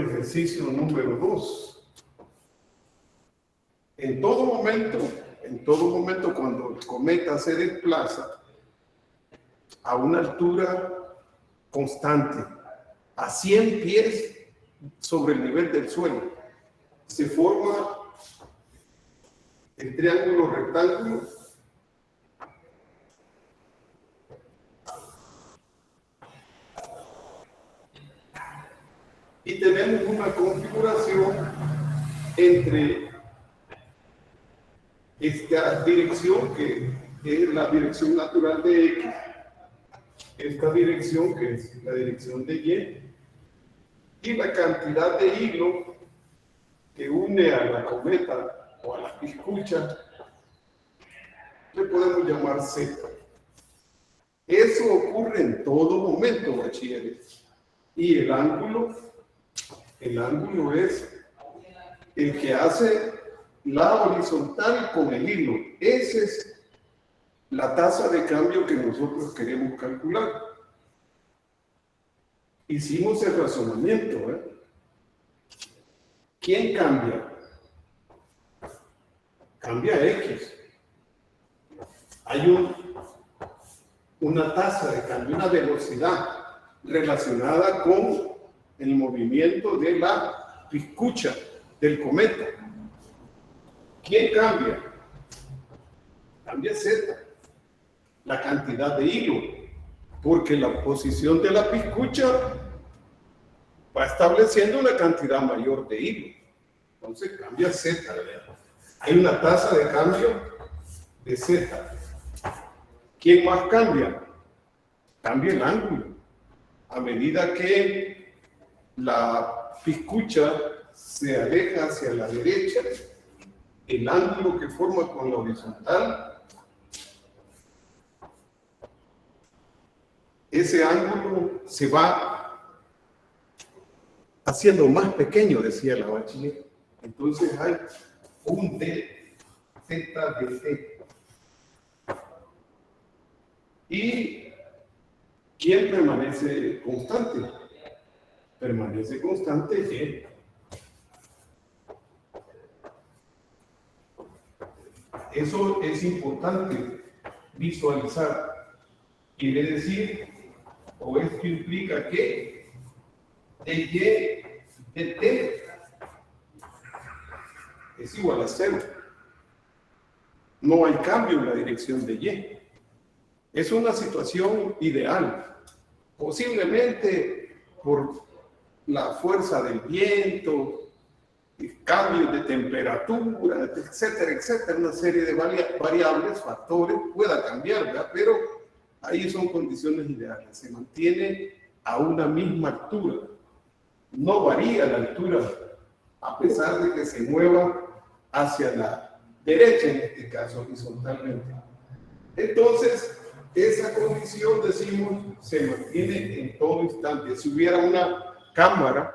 ejercicio número 2. En todo momento cuando el cometa se desplaza a una altura constante, a 100 pies sobre el nivel del suelo, se forma el triángulo rectángulo y tenemos una configuración entre esta dirección, que es la dirección natural de X, esta dirección, que es la dirección de Y la cantidad de hilo que une a la cometa o a la piscucha, le podemos llamar Z. Eso ocurre en todo momento, bachilleres. Y el ángulo es el que hace la horizontal con el hilo. Esa es la tasa de cambio que nosotros queremos calcular. Hicimos el razonamiento. ¿Quién cambia? Cambia X. Hay una tasa de cambio, una velocidad relacionada con el movimiento de la piscucha del cometa. ¿Quién cambia? Cambia Z, la cantidad de hilo, porque la posición de la piscucha va estableciendo una cantidad mayor de hilo. Entonces cambia Z, ¿verdad? Hay una tasa de cambio de Z. ¿Quién más cambia? Cambia el ángulo. A medida que la piscucha se aleja hacia la derecha, el ángulo que forma con la horizontal, ese ángulo se va haciendo más pequeño, decía la bachiller. Entonces hay un D, Z de T. ¿Y quién permanece constante? Permanece constante Y. Eso es importante visualizar. Quiere decir, o esto implica que de Y de T es igual a 0. No hay cambio en la dirección de Y. Es una situación ideal. Posiblemente por la fuerza del viento, cambios de temperatura, etcétera, etcétera, una serie de variables, factores, pueda cambiar, ¿verdad? Pero ahí son condiciones ideales. Se mantiene a una misma altura. No varía la altura, a pesar de que se mueva hacia la derecha, en este caso horizontalmente. Entonces, esa condición, decimos, se mantiene en todo instante. Si hubiera una cámara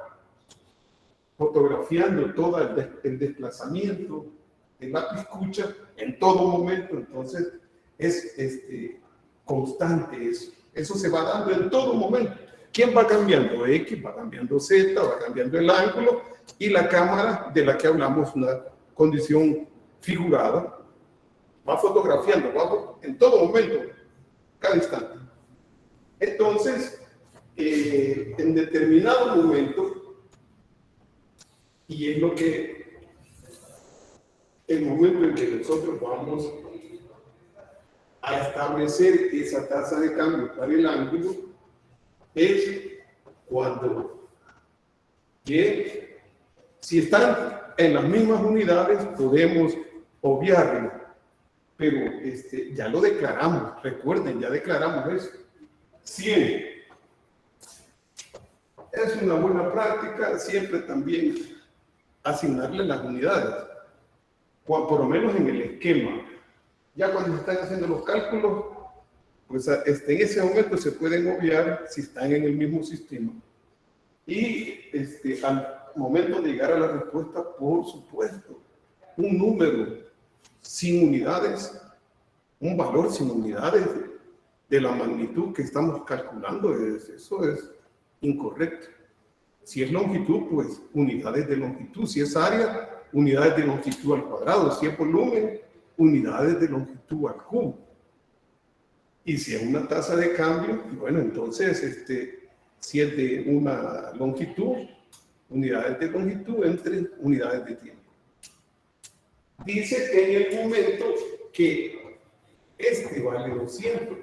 fotografiando todo el desplazamiento de la piscucha en todo momento, entonces es constante eso. Eso se va dando en todo momento. ¿Quién va cambiando? X, va cambiando Z, va cambiando el ángulo, y la cámara de la que hablamos, una condición figurada, va fotografiando, va en todo momento, cada instante. Entonces, en determinado momento, y es el momento en que nosotros vamos a establecer esa tasa de cambio para el ángulo, es cuando si están en las mismas unidades podemos obviarlo, pero ya lo declaramos, recuerden, ya declaramos eso. 100 es una buena práctica, siempre también asignarle las unidades, por lo menos en el esquema. Ya cuando están haciendo los cálculos, pues en ese momento se pueden obviar si están en el mismo sistema. Y al momento de llegar a la respuesta, por supuesto, un número sin unidades, un valor sin unidades de la magnitud que estamos calculando, eso es incorrecto. Si es longitud, pues unidades de longitud. Si es área, unidades de longitud al cuadrado. Si es volumen, unidades de longitud al cubo. Y si es una tasa de cambio, bueno, entonces, si es de una longitud, unidades de longitud entre unidades de tiempo. Dice que en el momento que vale 200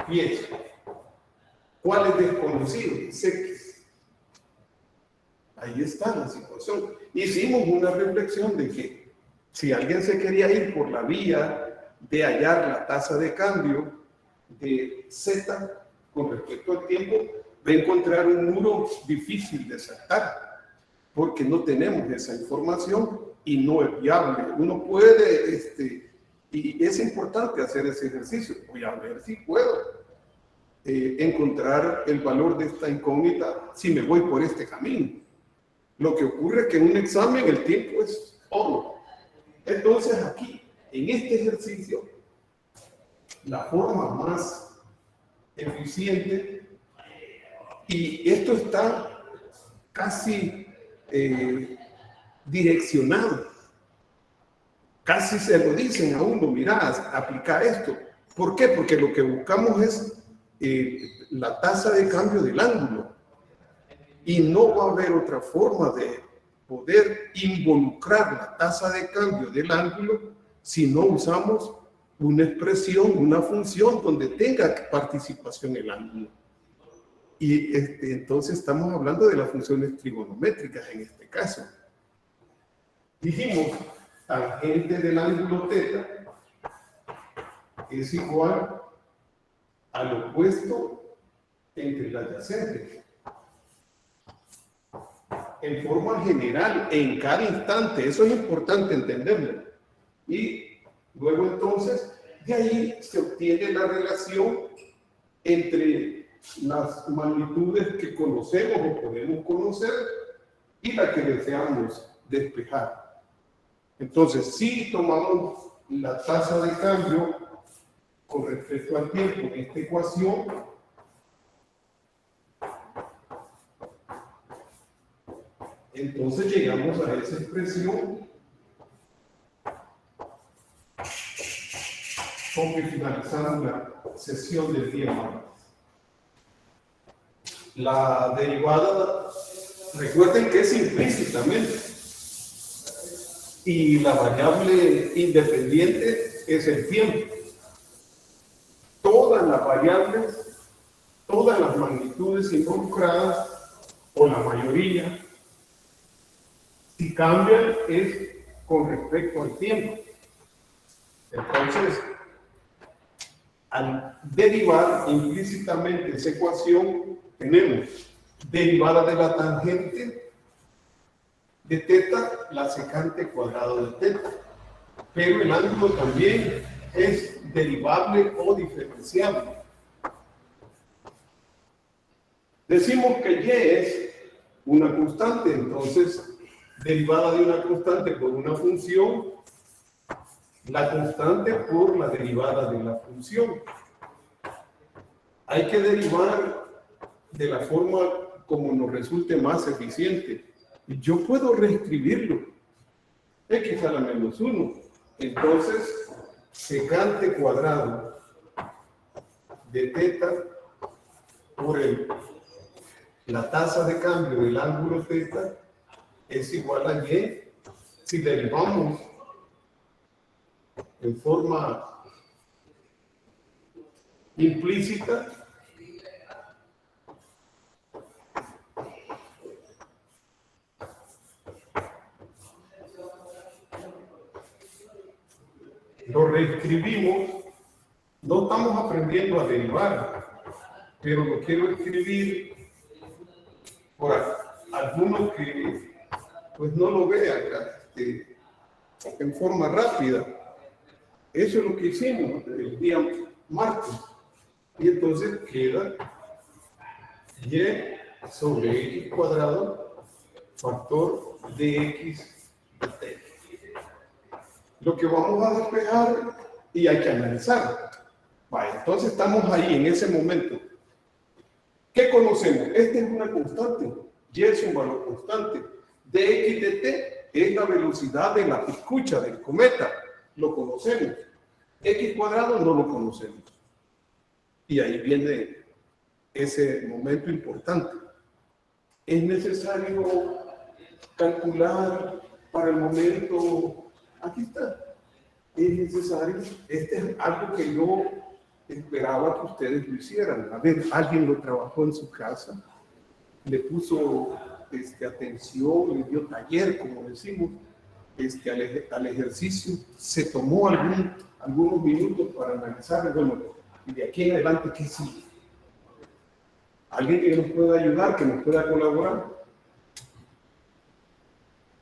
pies, ¿cuál es desconocido? X. Ahí está la situación. Hicimos una reflexión de que si alguien se quería ir por la vía de hallar la tasa de cambio de Z con respecto al tiempo, va a encontrar un muro difícil de saltar, porque no tenemos esa información y no es viable. Uno puede, y es importante hacer ese ejercicio. Voy a ver si puedo encontrar el valor de esta incógnita si me voy por este camino. Lo que ocurre es que en un examen el tiempo es oro. Entonces aquí, en este ejercicio, la forma más eficiente, y esto está casi direccionado, casi se lo dicen a uno, mira, aplica esto. ¿Por qué? Porque lo que buscamos es la tasa de cambio del ángulo, y no va a haber otra forma de poder involucrar la tasa de cambio del ángulo si no usamos una expresión, una función donde tenga participación el ángulo. Y entonces estamos hablando de las funciones trigonométricas en este caso. Dijimos, tangente del ángulo θ es igual al opuesto entre las adyacentes. En forma general, en cada instante, eso es importante entenderlo. Y luego entonces, de ahí se obtiene la relación entre las magnitudes que conocemos o podemos conocer y la que deseamos despejar. Entonces, si tomamos la tasa de cambio con respecto al tiempo en esta ecuación, entonces llegamos a esa expresión con que finalizamos la sesión del día martes. La derivada, recuerden que es implícitamente, y la variable independiente es el tiempo. Todas las variables, todas las magnitudes involucradas, o la mayoría, si cambian es con respecto al tiempo. Entonces, al derivar implícitamente esa ecuación, tenemos derivada de la tangente de θ, la secante cuadrado de θ. Pero el ángulo también es derivable o diferenciable. Decimos que y es una constante, entonces derivada de una constante por una función, la constante por la derivada de la función. Hay que derivar de la forma como nos resulte más eficiente. Yo puedo reescribirlo. X a la menos 1. Entonces, secante cuadrado de θ por la tasa de cambio del ángulo θ es igual a y. Si derivamos en forma implícita, lo reescribimos. No estamos aprendiendo a derivar, pero lo quiero escribir por algunos que pues no lo vean en forma rápida. Eso es lo que hicimos el día martes. Y entonces queda y sobre x cuadrado factor de x de t. Lo que vamos a despejar y hay que analizar. Vale, entonces estamos ahí en ese momento. ¿Qué conocemos? Esta es una constante. Y es un valor constante. Dx de t es la velocidad de la piscucha del cometa. Lo conocemos. X cuadrado no lo conocemos. Y ahí viene ese momento importante. Es necesario calcular para el momento. Aquí está. Es necesario. Este es algo que yo esperaba que ustedes lo hicieran. A ver, alguien lo trabajó en su casa, le puso atención, le dio taller, como decimos, al ejercicio, se tomó algunos minutos para analizar, bueno, y de aquí en adelante, ¿qué sigue? ¿Alguien que nos pueda ayudar, que nos pueda colaborar?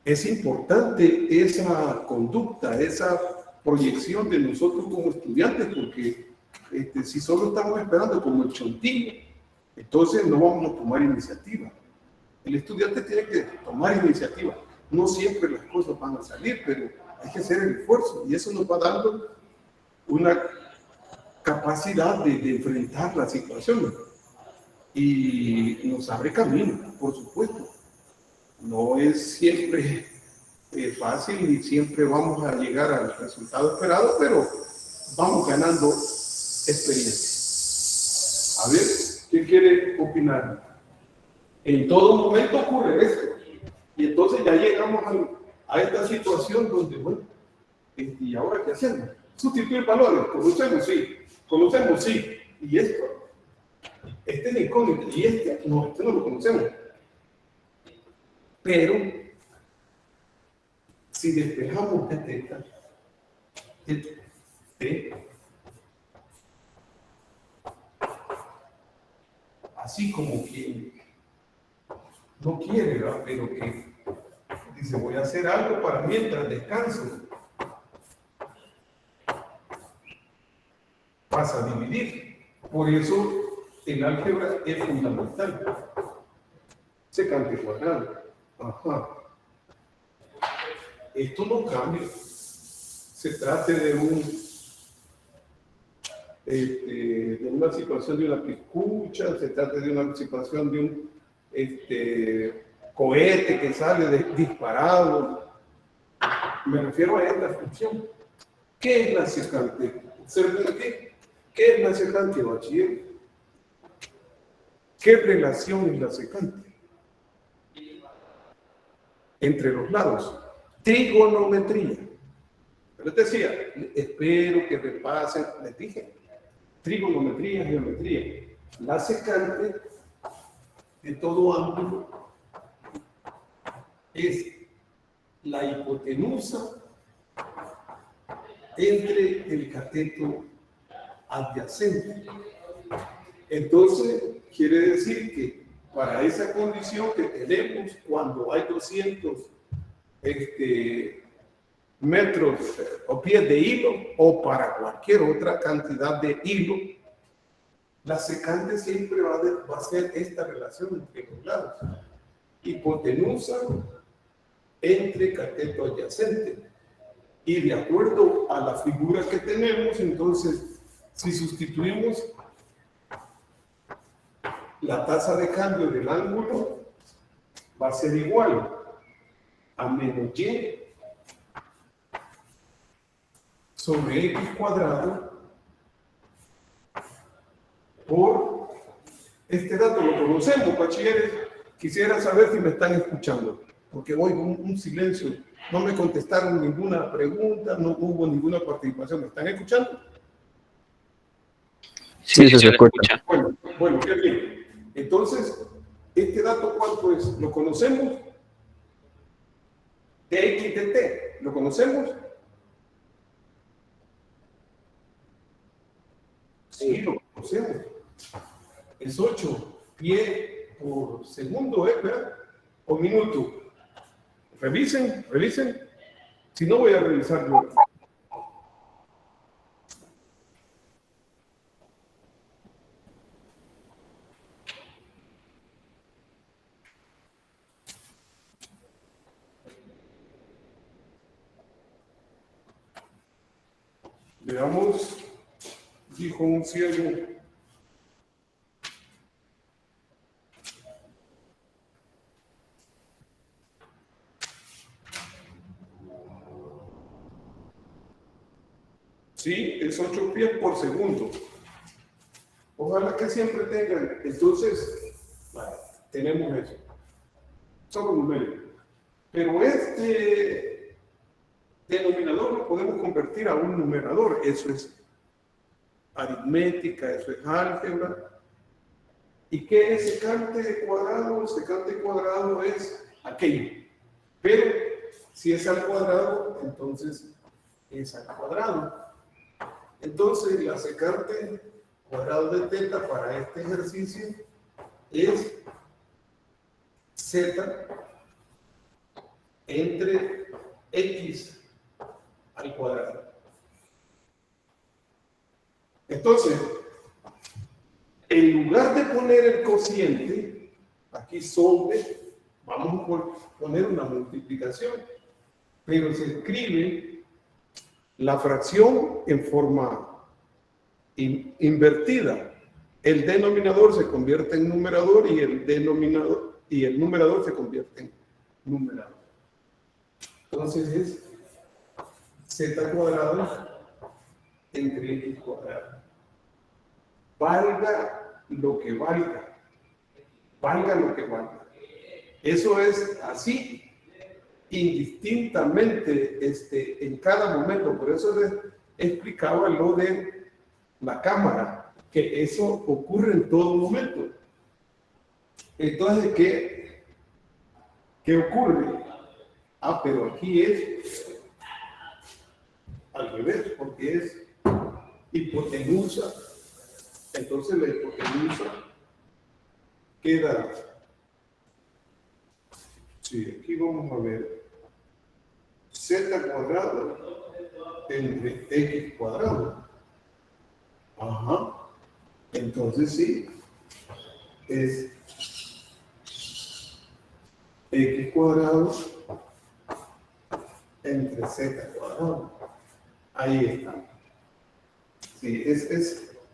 Es importante esa conducta, esa proyección de nosotros como estudiantes, porque si solo estamos esperando como el chontillo, entonces no vamos a tomar iniciativa. El estudiante tiene que tomar iniciativa. No siempre las cosas van a salir, pero hay que hacer el esfuerzo y eso nos va dando una capacidad de enfrentar la situación y nos abre camino, por supuesto. No es siempre fácil y siempre vamos a llegar al resultado esperado, pero vamos ganando experiencia. A ver, ¿quién quiere opinar? En todo momento ocurre esto. Y entonces ya llegamos a esta situación donde, bueno, ¿y ahora qué hacemos? Sustituir valores. Conocemos, sí. Y esto, es la incógnita. Y no lo conocemos. Pero, si despejamos así como quien no quiere, ¿verdad? Pero que dice, voy a hacer algo para mientras descanso. Pasa a dividir. Por eso el álgebra es fundamental. Secante cuadrado. Ajá. Esto no cambia. Se trate de una situación de una piscucha, se trata de una situación de un cohete que sale disparado. Me refiero a esta función. ¿Qué es la secante? ¿Observen aquí? ¿Qué es la secante, bachiller? ¿Qué relación es la secante? Entre los lados. Trigonometría. Les decía, espero que repasen, les dije, trigonometría, geometría. La secante de todo ángulo es la hipotenusa entre el cateto adyacente. Entonces, quiere decir que para esa condición que tenemos cuando hay 200 metros o pies de hilo o para cualquier otra cantidad de hilo, la secante siempre va a ser esta relación entre los lados. Hipotenusa entre cateto adyacente. Y de acuerdo a la figura que tenemos, entonces, si sustituimos la tasa de cambio del ángulo, va a ser igual a menos y sobre x cuadrado por este dato. Lo conocemos, bachilleres. Quisiera saber si me están escuchando, porque oigo un silencio. No me contestaron ninguna pregunta, no hubo ninguna participación. ¿Me están escuchando? Sí, se escucha. Bueno, qué bien. Entonces, ¿este dato cuánto es? ¿Lo conocemos? Dx de t, ¿lo conocemos? Sí, lo conocemos. Es 8 pies por segundo, ¿verdad? O minuto. Revisen. Si no, voy a revisar yo. Veamos, dijo un ciego. es 8 pies por segundo. Ojalá que siempre tengan. Entonces, vale, tenemos eso. Solo numérico. Pero este denominador lo podemos convertir a un numerador. Eso es aritmética, eso es álgebra. ¿Y qué es secante cuadrado? Secante cuadrado es aquello. Pero si es al cuadrado, entonces es al cuadrado. Entonces la secante cuadrado de teta para este ejercicio es z entre x al cuadrado. Entonces, en lugar de poner el cociente, aquí sobre, vamos a poner una multiplicación, pero se escribe la fracción en forma invertida. El denominador se convierte en numerador y el numerador se convierte en numerador. Entonces es z cuadrado entre x cuadrado. Valga lo que valga. Valga lo que valga. Eso es así, indistintamente, en cada momento. Por eso les explicaba lo de la cámara, que eso ocurre en todo momento. Entonces, ¿qué ocurre? Ah, pero aquí es al revés, porque es hipotenusa. Entonces la hipotenusa queda. Sí, aquí vamos a ver z cuadrado entre x cuadrado. Ajá. Entonces sí, es x cuadrado entre z cuadrado. Ahí está. Sí,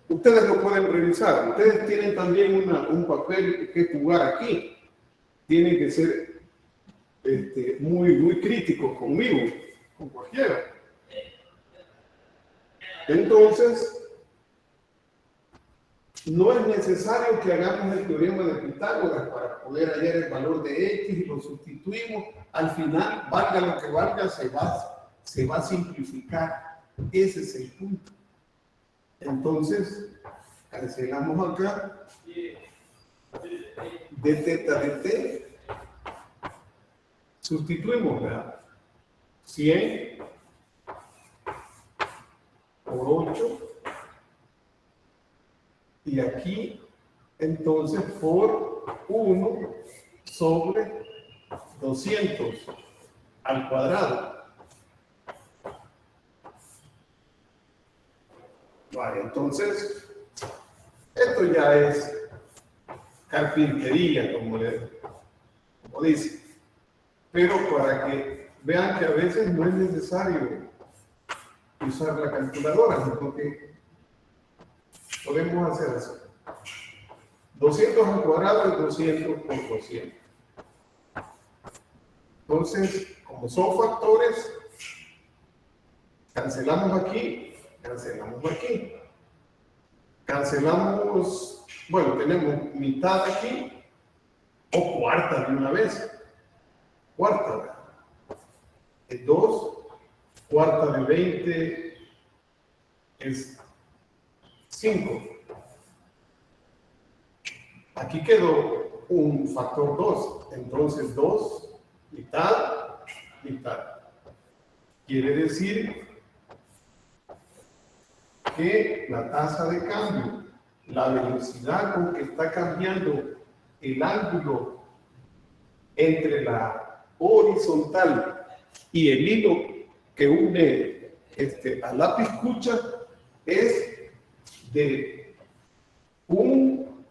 ustedes lo pueden revisar. Ustedes tienen también un papel que jugar aquí. Tienen que ser muy críticos conmigo, con cualquiera. Entonces, no es necesario que hagamos el teorema de Pitágoras para poder hallar el valor de x y lo sustituimos. Al final, valga lo que valga, se va a simplificar. Ese es el punto. Entonces, cancelamos acá de teta de t. Sustituimos, ¿verdad? 100 por 8. Y aquí, entonces, por 1 sobre 200 al cuadrado. Vale, entonces, esto ya es carpintería, como dice. Pero para que vean que a veces no es necesario usar la calculadora, porque podemos hacer así. 200 al cuadrado es 200 por 200. Entonces, como son factores, cancelamos aquí, cancelamos aquí. Cancelamos, bueno, tenemos mitad aquí o cuarta de una vez. Cuarta, es 2, cuarta de 20 es 5. Aquí quedó un factor 2, entonces 2, mitad, mitad. Quiere decir que la tasa de cambio, la velocidad con que está cambiando el ángulo entre la horizontal y el hilo que une a la piscucha es de un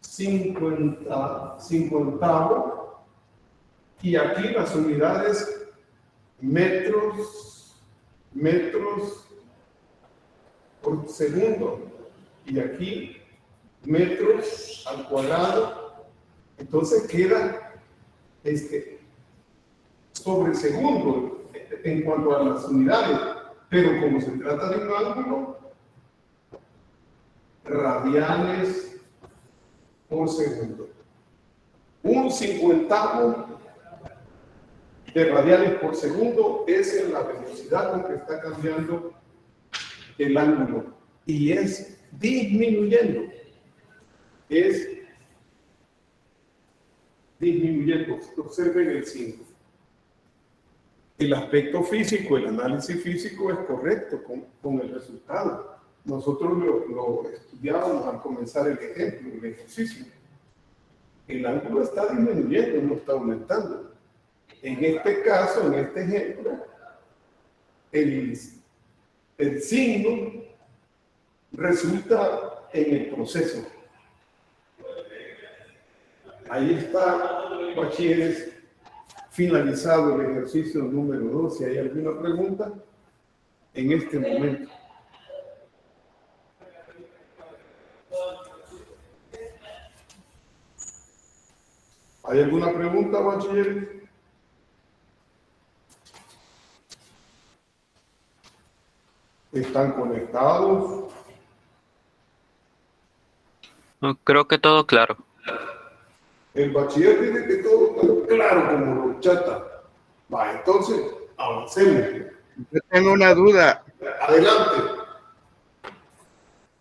50avo, y aquí las unidades metros por segundo, y aquí metros al cuadrado. Entonces queda sobre segundo en cuanto a las unidades, pero como se trata de un ángulo, radianes por segundo. Un 50 de radianes por segundo es la velocidad con que está cambiando el ángulo y es disminuyendo. Es disminuyendo. Observen el 5. El aspecto físico, el análisis físico es correcto con el resultado. Nosotros lo estudiábamos al comenzar el ejemplo, el ejercicio. El ángulo está disminuyendo, no está aumentando. En este caso, en este ejemplo, el signo resulta en el proceso. Ahí está, bachilleres, finalizado el ejercicio número 2. Si hay alguna pregunta, en este momento. ¿Hay alguna pregunta, bachilleres? ¿Están conectados? No, creo que todo claro. El bachiller dice que todo está claro como los chatas. Va, entonces, avancemos. Yo tengo una duda. Adelante.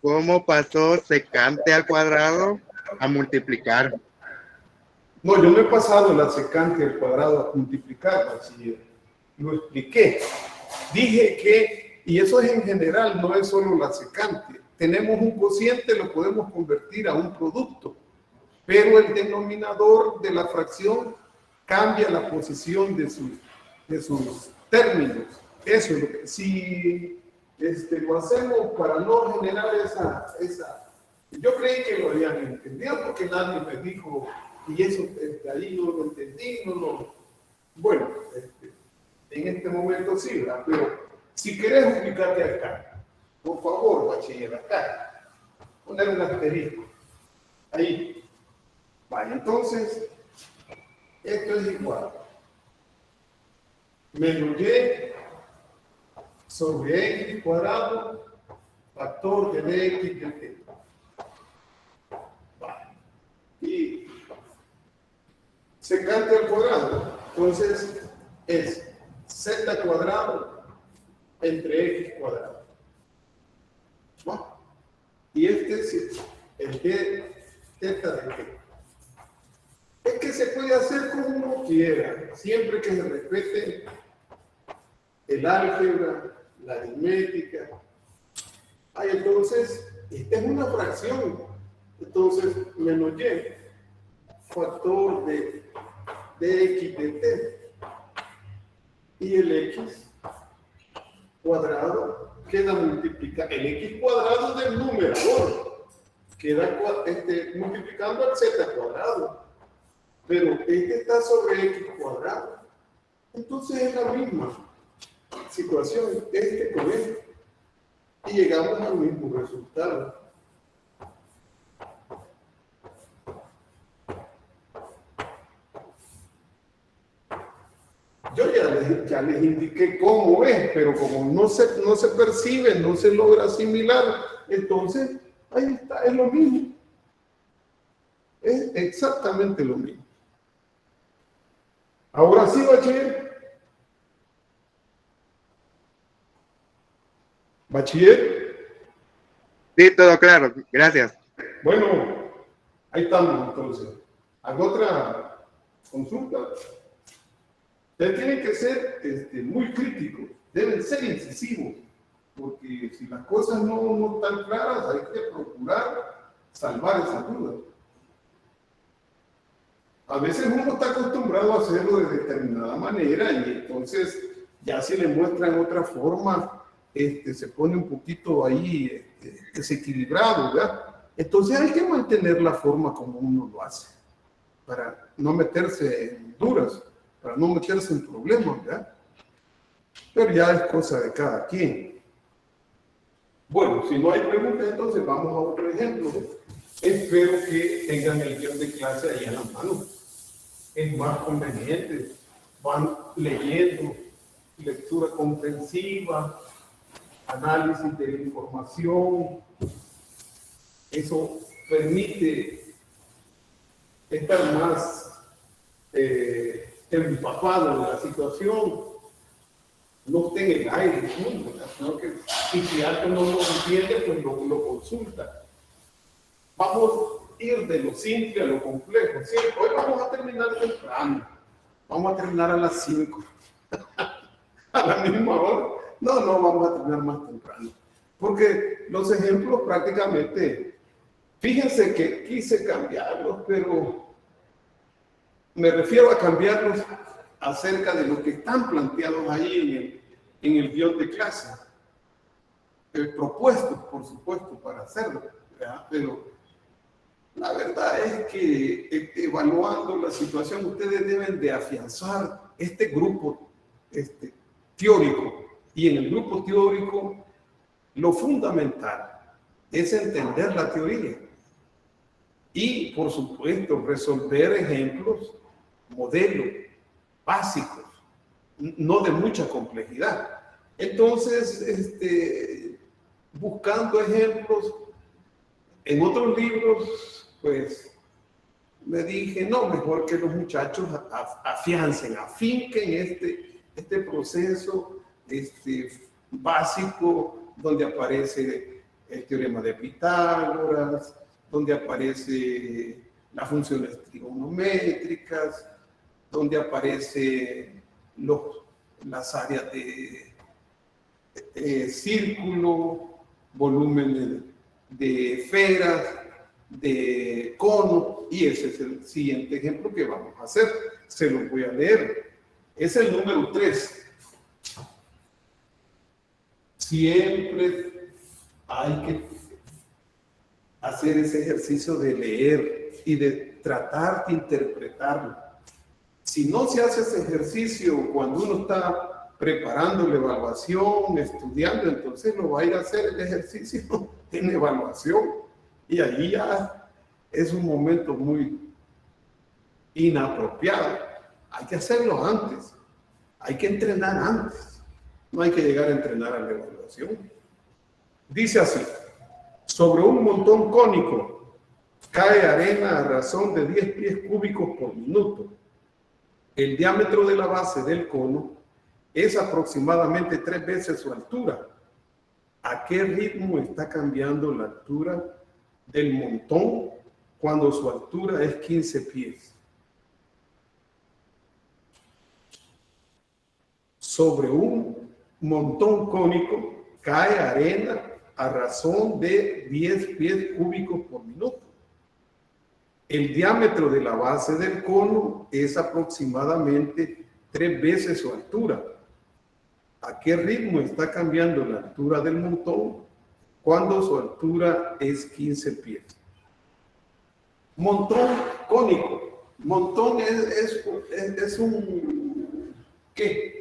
¿Cómo pasó secante al cuadrado a multiplicar? No, yo no he pasado la secante al cuadrado a multiplicar, bachiller. Lo expliqué. Dije que, y eso es en general, no es solo la secante. Tenemos un cociente, lo podemos convertir a un producto, pero el denominador de la fracción cambia la posición de sus términos. Eso es lo que, si lo hacemos para no generar esa. Yo creí que lo habían entendido porque nadie me dijo, y eso ahí no lo entendí, bueno, en este momento sí, ¿verdad? Pero si querés ubicarte acá, por favor, bachiller, acá, poner un asterisco, ahí. Vale, entonces, esto es igual. Menos y sobre x cuadrado, factor de dx de t. Vale. Y secante al cuadrado, entonces es z cuadrado entre x cuadrado. ¿No? Y este es el d θ de t. Es que se puede hacer como uno quiera, siempre que se respete el álgebra, la aritmética. Ay, entonces, esta es una fracción. Entonces, menos y, factor de x de t. Y el x cuadrado queda multiplicado. El x cuadrado del numerador queda multiplicando al z cuadrado. Pero este está sobre x cuadrado. Entonces es la misma situación, con este. Y llegamos al mismo resultado. Yo ya les indiqué cómo es, pero como no se percibe, no se logra asimilar, entonces ahí está, es lo mismo. Es exactamente lo mismo. Ahora sí, bachiller. Bachiller. Sí, todo claro. Gracias. Bueno, ahí estamos entonces. ¿Alguna otra consulta? Ustedes tienen que ser muy críticos, deben ser incisivos, porque si las cosas no están claras, hay que procurar salvar esas dudas. A veces uno está acostumbrado a hacerlo de determinada manera y entonces ya si le muestran otra forma, se pone un poquito ahí desequilibrado, ¿verdad? Entonces hay que mantener la forma como uno lo hace, para no meterse en duras, para no meterse en problemas, ¿verdad? Pero ya es cosa de cada quien. Bueno, si no hay preguntas, entonces vamos a otro ejemplo. Espero que tengan el guión de clase ahí a la mano. Es más conveniente. Van leyendo, lectura comprensiva, análisis de la información. Eso permite estar más empapado en la situación, no esté en el aire, sino que y si alguien no lo entiende, pues lo consulta. Vamos a ir de lo simple a lo complejo. Sí, hoy vamos a terminar temprano, vamos a terminar a las 5, a la misma hora. No, vamos a terminar más temprano. Porque los ejemplos prácticamente, fíjense que quise cambiarlos, pero me refiero a cambiarlos acerca de lo que están planteados ahí en el guión de clase. Propuestos, por supuesto, para hacerlo, ¿verdad? Pero la verdad es que evaluando la situación, ustedes deben de afianzar este grupo teórico. Y en el grupo teórico, lo fundamental es entender la teoría. Y, por supuesto, resolver ejemplos, modelos básicos, no de mucha complejidad. Entonces, buscando ejemplos en otros libros, pues me dije, no, mejor que los muchachos afinquen este proceso básico, donde aparece el teorema de Pitágoras, donde aparece las funciones trigonométricas, donde aparece las áreas de círculo, volumen de esferas, de cono, y ese es el siguiente ejemplo que vamos a hacer. Se los voy a leer. Es el número 3. Siempre hay que hacer ese ejercicio de leer y de tratar de interpretarlo. Si no se hace ese ejercicio cuando uno está preparando la evaluación, estudiando, entonces no va a ir a hacer el ejercicio en evaluación. Y ahí ya es un momento muy inapropiado. Hay que hacerlo antes. Hay que entrenar antes. No hay que llegar a entrenar a la evaluación. Dice así: sobre un montón cónico cae arena a razón de 10 pies cúbicos por minuto. El diámetro de la base del cono es aproximadamente 3 veces su altura. ¿A qué ritmo está cambiando la altura del montón cuando su altura es 15 pies? Sobre un montón cónico cae arena a razón de 10 pies cúbicos por minuto. El diámetro de la base del cono es aproximadamente 3 veces su altura. ¿A qué ritmo está cambiando la altura del montón cuando su altura es 15 pies? Montón cónico. Montón es un... ¿qué?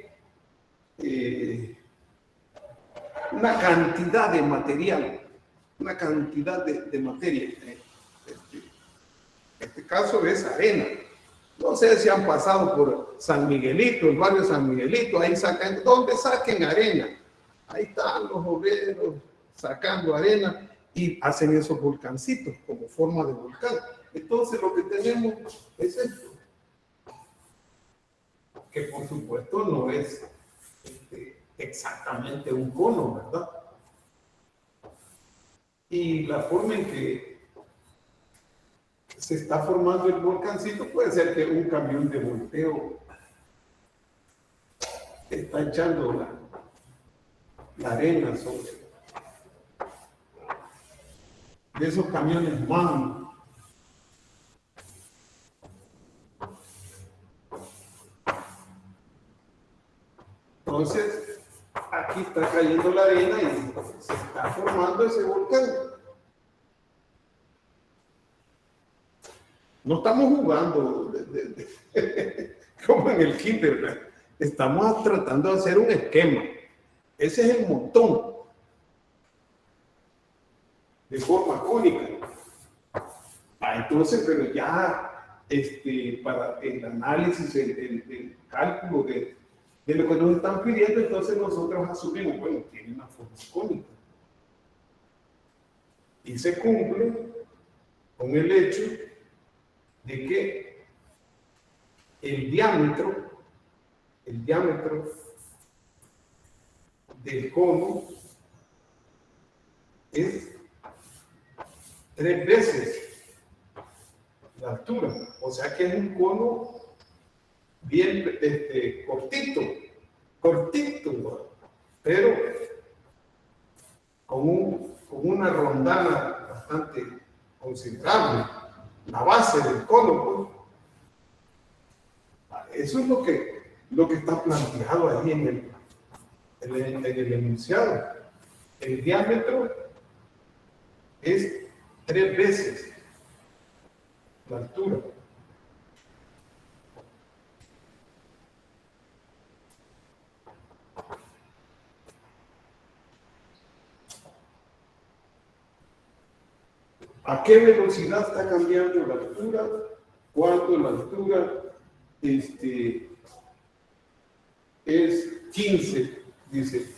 Una cantidad de material, una cantidad de materia. En este caso es arena. No sé si han pasado por San Miguelito, el barrio San Miguelito, ahí sacan, ¿dónde saquen arena? Ahí están los obreros sacando arena y hacen esos volcancitos como forma de volcán. Entonces lo que tenemos es esto, que por supuesto no es exactamente un cono, ¿verdad? Y la forma en que se está formando el volcancito puede ser que un camión de volteo está echando la arena sobre de esos camiones MAN. Entonces, aquí está cayendo la arena y se está formando ese volcán. No estamos jugando como en el kinder, ¿verdad? Estamos tratando de hacer un esquema. Ese es el montón de forma cónica. Entonces, pero ya para el análisis, el cálculo de lo que nos están pidiendo, entonces nosotros asumimos, bueno, tiene una forma cónica. Y se cumple con el hecho de que el diámetro del cono es 3 veces la altura. O sea que es un cono bien cortito, ¿no? Pero con una rondana bastante considerable. La base del cono, pues, eso es lo que está planteado ahí en el enunciado. El diámetro es 3 veces la altura. ¿A qué velocidad está cambiando la altura? Cuando la altura es 15, dice.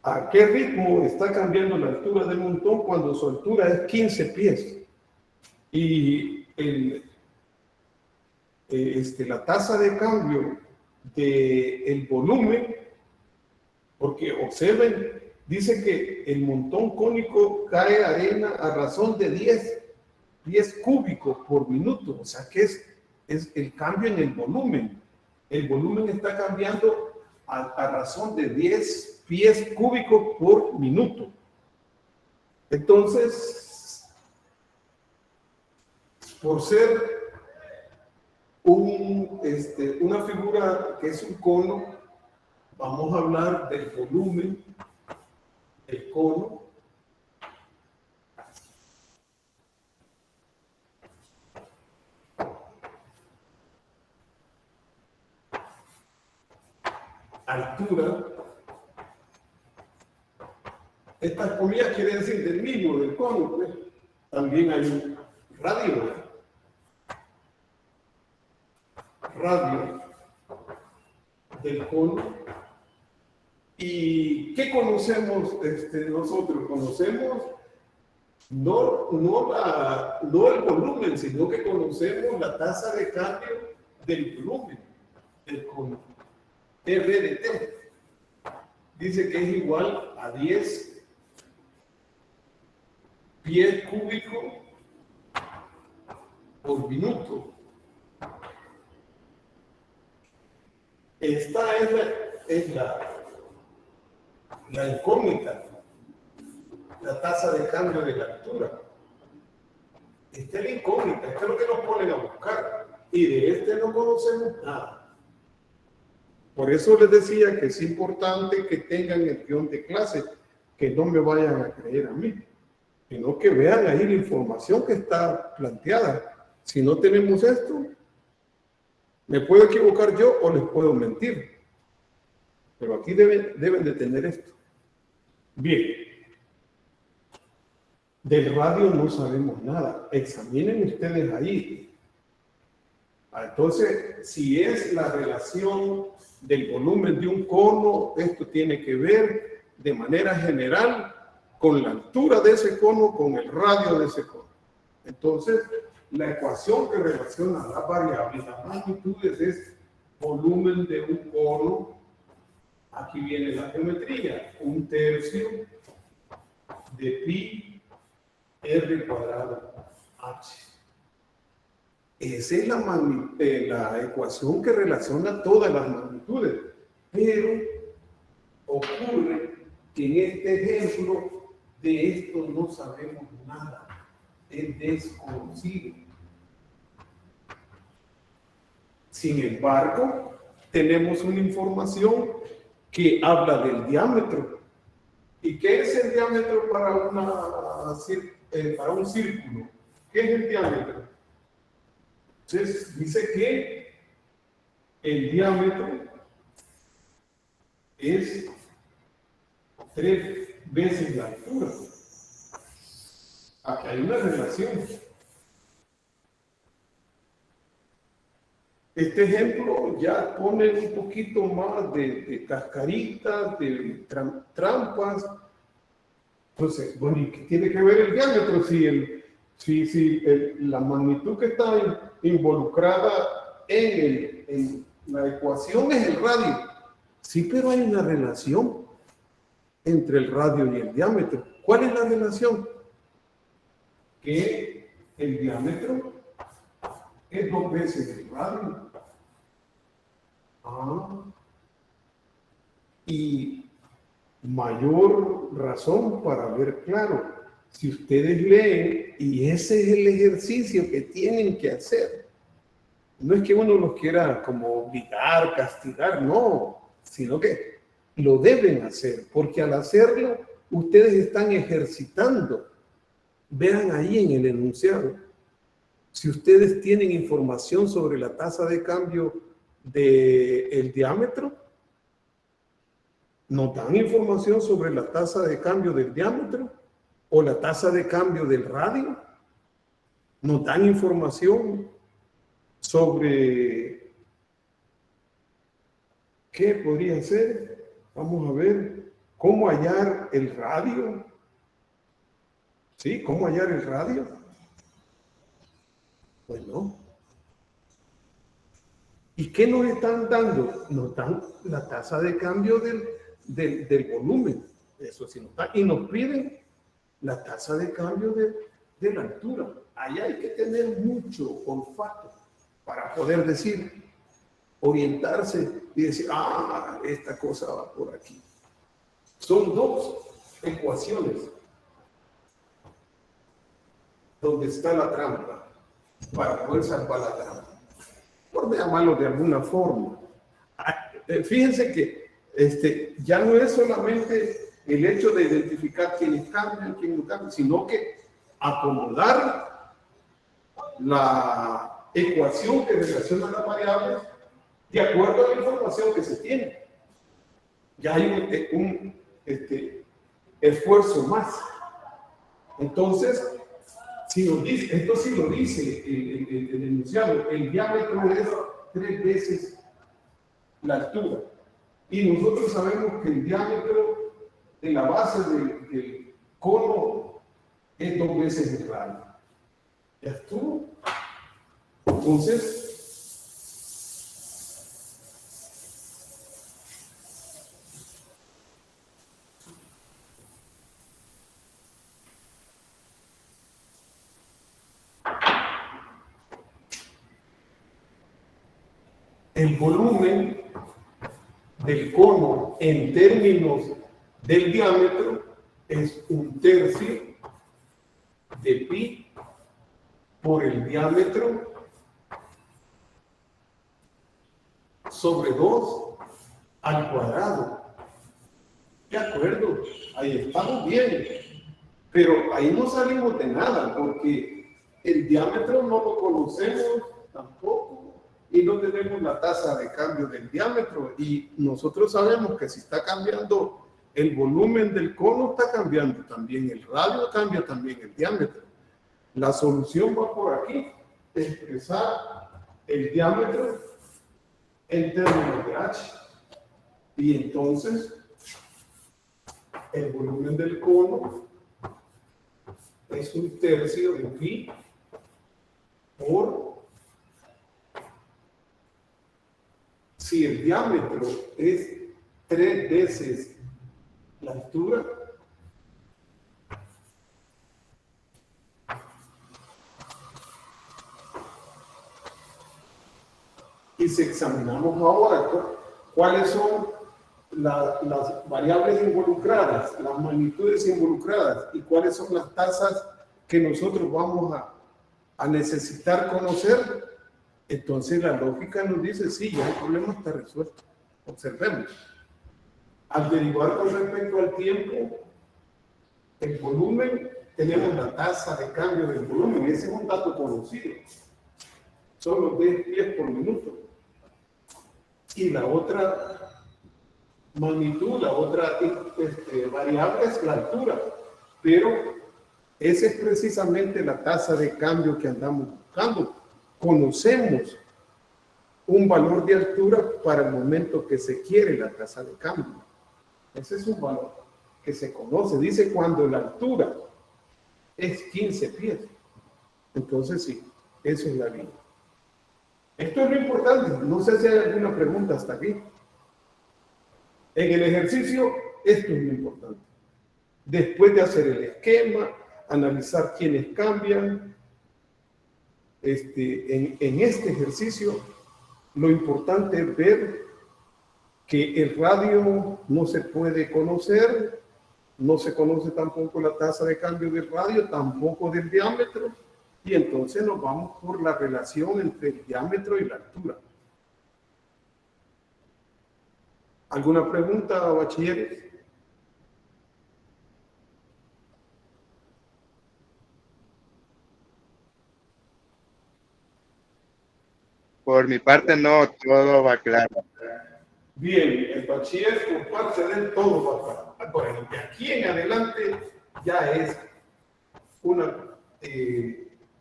¿A qué ritmo está cambiando la altura del montón cuando su altura es 15 pies? Y la tasa de cambio del volumen, porque observen, dice que el montón cónico cae arena a razón de 10 pies cúbicos por minuto, o sea que es el cambio en el volumen. El volumen está cambiando a razón de 10 pies cúbicos por minuto. Entonces, por ser una figura que es un cono, vamos a hablar del volumen del cono. Altura. Estas comidas quiere decir del mismo, del cono, pues. También hay un radio del cono. ¿Y qué conocemos nosotros? Conocemos no el volumen, sino que conocemos la tasa de cambio del volumen del cono. RDT. Dice que es igual a 10 pies cúbicos por minuto. Esta es la incógnita, la tasa de cambio de la altura. Esta es la incógnita, esto es lo que nos ponen a buscar. Y de no conocemos nada. Por eso les decía que es importante que tengan el guión de clase, que no me vayan a creer a mí, sino que vean ahí la información que está planteada. Si no tenemos esto, me puedo equivocar yo o les puedo mentir. Pero aquí deben de tener esto. Bien. Del radio no sabemos nada. Examinen ustedes ahí. Entonces, si es la relación del volumen de un cono, esto tiene que ver de manera general con la altura de ese cono, con el radio de ese cono. Entonces, la ecuación que relaciona las variables, las magnitudes, es volumen de un cono. Aquí viene la geometría, 1/3 de pi r cuadrado h. Esa es la ecuación que relaciona todas las magnitudes. Pero ocurre que en este ejemplo de esto no sabemos nada. Es desconocido. Sin embargo, tenemos una información que habla del diámetro. ¿Y qué es el diámetro para un círculo? ¿Qué es el diámetro? Entonces, dice que el diámetro es 3 veces la altura. Aquí hay una relación. Este ejemplo ya pone un poquito más de cascaritas, de trampas. Entonces, bueno, ¿y qué tiene que ver el diámetro? Si la magnitud que está involucrada en la ecuación es el radio. Sí, pero hay una relación entre el radio y el diámetro. ¿Cuál es la relación? Que el diámetro es 2 veces el radio. Y mayor razón para ver claro. Si ustedes leen, y ese es el ejercicio que tienen que hacer, no es que uno los quiera como obligar, castigar, no, sino que lo deben hacer, porque al hacerlo, ustedes están ejercitando. Vean ahí en el enunciado, si ustedes tienen información sobre la tasa de cambio del diámetro, nos dan información sobre la tasa de cambio del diámetro o la tasa de cambio del radio, nos dan información sobre qué podría ser. Vamos a ver cómo hallar el radio. ¿Sí? ¿Cómo hallar el radio? Bueno. ¿Y qué nos están dando? Nos dan la tasa de cambio del volumen. Eso sí nos da. Y nos piden la tasa de cambio de la altura. Ahí hay que tener mucho olfato para poder decir, orientarse y decir, esta cosa va por aquí. Son 2 ecuaciones donde está la trampa para poder salvar la trampa. Por llamarlo de alguna forma. Fíjense que ya no es solamente el hecho de identificar quiénes cambian, quién no cambia, sino que acomodar la ecuación que relaciona las variables de acuerdo a la información que se tiene. Ya hay un esfuerzo más. Entonces, si nos dice, esto sí lo dice el enunciado, el diámetro es 3 veces la altura. Y nosotros sabemos que el diámetro de la base del cono es 2 veces el radio. ¿Ya estuvo? Entonces, el volumen del cono en términos del diámetro es 1/3 de pi por el diámetro sobre 2 al cuadrado. De acuerdo, ahí estamos bien, pero ahí no salimos de nada porque el diámetro no lo conocemos tampoco. Y no tenemos la tasa de cambio del diámetro, y nosotros sabemos que si está cambiando el volumen del cono, está cambiando también el radio, cambia también el diámetro. La solución va por aquí, expresar el diámetro en términos de h, y entonces el volumen del cono es 1/3 de pi por, si el diámetro es 3 veces la altura, y si examinamos ahora cuáles son las variables involucradas, las magnitudes involucradas y cuáles son las tasas que nosotros vamos a necesitar conocer, entonces la lógica nos dice, sí, ya el problema está resuelto. Observemos. Al derivar con respecto al tiempo, el volumen, tenemos la tasa de cambio del volumen. Ese es un dato conocido. Son los 10 pies por minuto. Y la otra magnitud, la otra variable es la altura. Pero esa es precisamente la tasa de cambio que andamos buscando. Conocemos un valor de altura para el momento que se quiere la tasa de cambio. Ese es un valor que se conoce. Dice cuando la altura es 15 pies. Entonces sí, eso es la línea. Esto es lo importante. No sé si hay alguna pregunta hasta aquí. En el ejercicio, esto es lo importante. Después de hacer el esquema, analizar quiénes cambian, en este ejercicio, lo importante es ver que el radio no se puede conocer, no se conoce tampoco la tasa de cambio del radio, tampoco del diámetro, y entonces nos vamos por la relación entre el diámetro y la altura. ¿Alguna pregunta, bachilleres? Por mi parte, no, todo va claro. Bien, el bachiller por parte de él todo va para. Bueno, de aquí en adelante ya es una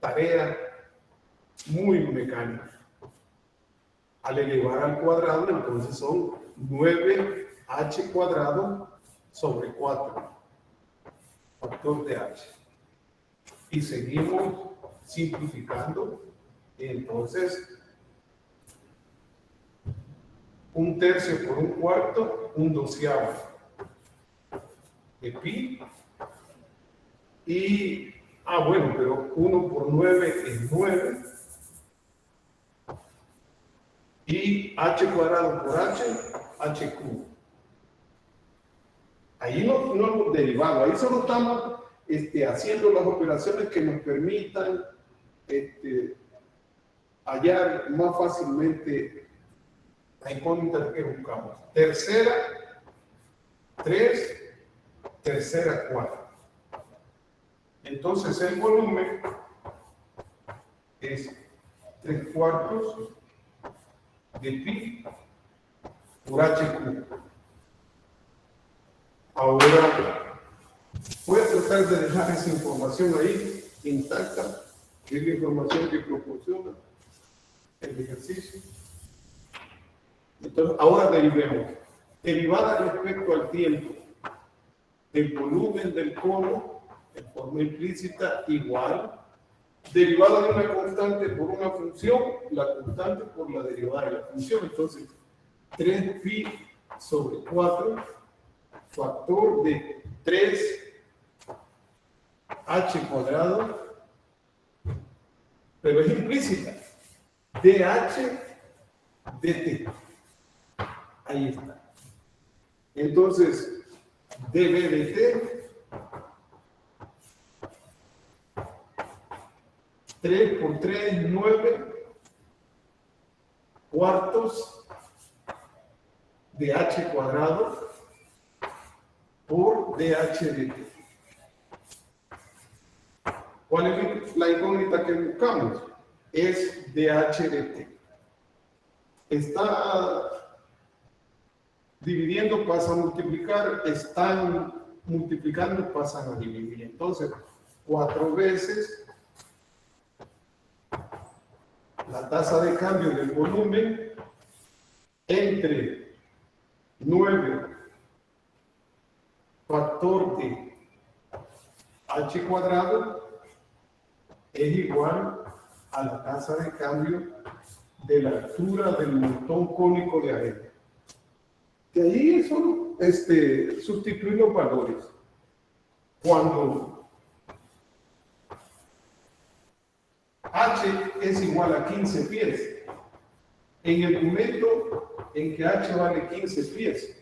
tarea muy mecánica. Al elevar al cuadrado, entonces son 9h cuadrado sobre 4, factor de h. Y seguimos simplificando, y entonces 1/3 por 1/4, 1/12 de pi. Y, bueno, pero 1 por 9 es 9. Y h cuadrado por h cubo. Ahí no hemos derivado, ahí solo estamos haciendo las operaciones que nos permitan hallar más fácilmente la incógnita que buscamos. Tercera, 3, tercera, 4. Entonces el volumen es 3/4 de pi por h cubo. Ahora voy a tratar de dejar esa información ahí intacta, que es la información que proporciona el ejercicio. Entonces, ahora derivemos. Derivada respecto al tiempo del volumen del cono en forma implícita igual. Derivada de una constante por una función, la constante por la derivada de la función. Entonces, 3pi sobre 4, factor de 3h cuadrado, pero es implícita, dh dt. Ahí está. Entonces, dv dt, 3 por 3, 9 cuartos de h cuadrado por dh dt. ¿Cuál es la incógnita que buscamos? Es dh dt. Está dividiendo, pasa a multiplicar, están multiplicando, pasan a dividir. Entonces, 4 veces la tasa de cambio del volumen entre 9 factor de h cuadrado es igual a la tasa de cambio de la altura del montón cónico de arena. De ahí es solo sustituir los valores. Cuando h es igual a 15 pies, en el momento en que h vale 15 pies,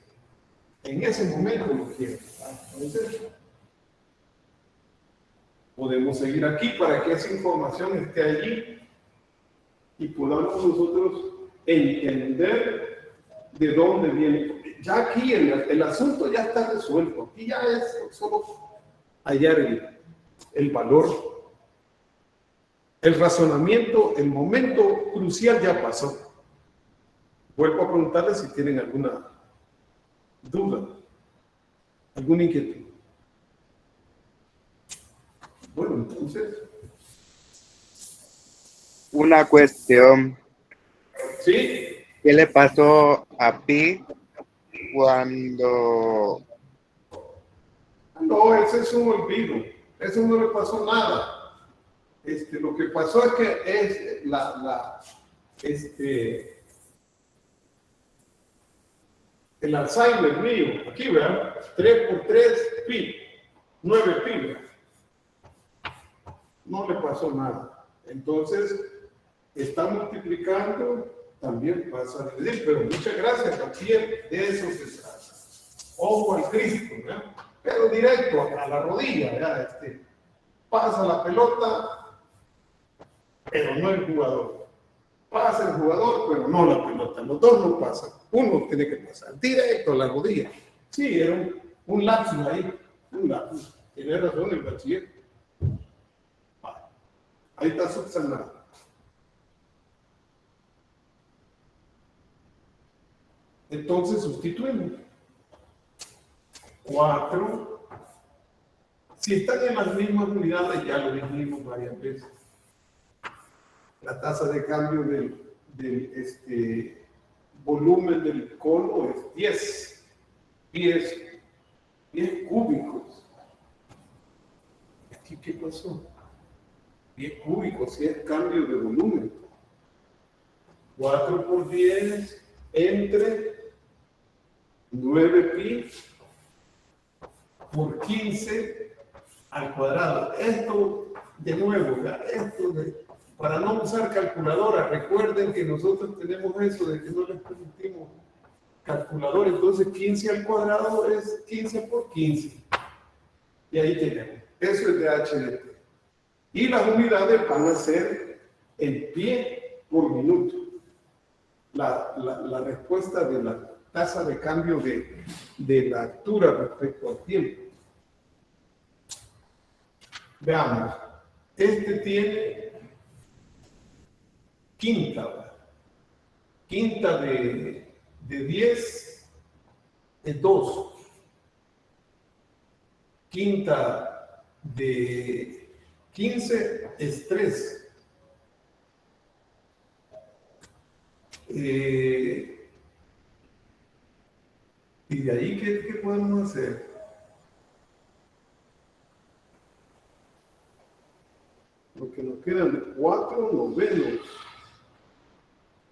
en ese momento lo quiero. Entonces, podemos seguir aquí para que esa información esté allí y podamos nosotros entender de dónde viene. Ya aquí el asunto ya está resuelto. Aquí ya es solo hallar el valor. El razonamiento, el momento crucial ya pasó. Vuelvo a preguntarles si tienen alguna duda, alguna inquietud. Bueno, entonces. Una cuestión. ¿Sí? ¿Qué le pasó a Pi cuando... No, ese es un olvido. Eso no le pasó nada. Lo que pasó es que es el Alzheimer mío, aquí vean, 3 por 3 pi, 9 pi, ¿verdad? No le pasó nada. Entonces, está multiplicando, también pasa a dividir, pero muchas gracias, Gabriel, de eso se trata. Ojo al Cristo, ¿verdad? Pero directo a la rodilla, ¿verdad? Pasa la pelota, pero no el jugador. Pasa el jugador, pero no la pelota. Los dos no pasan. Uno tiene que pasar directo a la rodilla. Sí, era un lapsus ahí. Un lapsus. Tiene razón el bachiller. Ahí está subsanado. Entonces sustituimos. 4. Si están en las mismas unidades, ya lo dijimos varias veces. La tasa de cambio del volumen del cono es 10 cúbicos. ¿Aquí qué pasó? 10 cúbicos, si es cambio de volumen. 4 por 10 entre 9 pi por 15 al cuadrado. Esto, de nuevo, para no usar calculadora, recuerden que nosotros tenemos eso de que no les permitimos calculadora, entonces 15 al cuadrado es 15 por 15. Y ahí tenemos. Eso es de HDT. Y las unidades van a ser el pie por minuto. La respuesta de la tasa de cambio de la altura respecto al tiempo. Veamos. Tiene quinta. Quinta de 10 es 2. Quinta de 15 es 3. Y de ahí, ¿qué podemos hacer? Lo que nos quedan de 4 novenos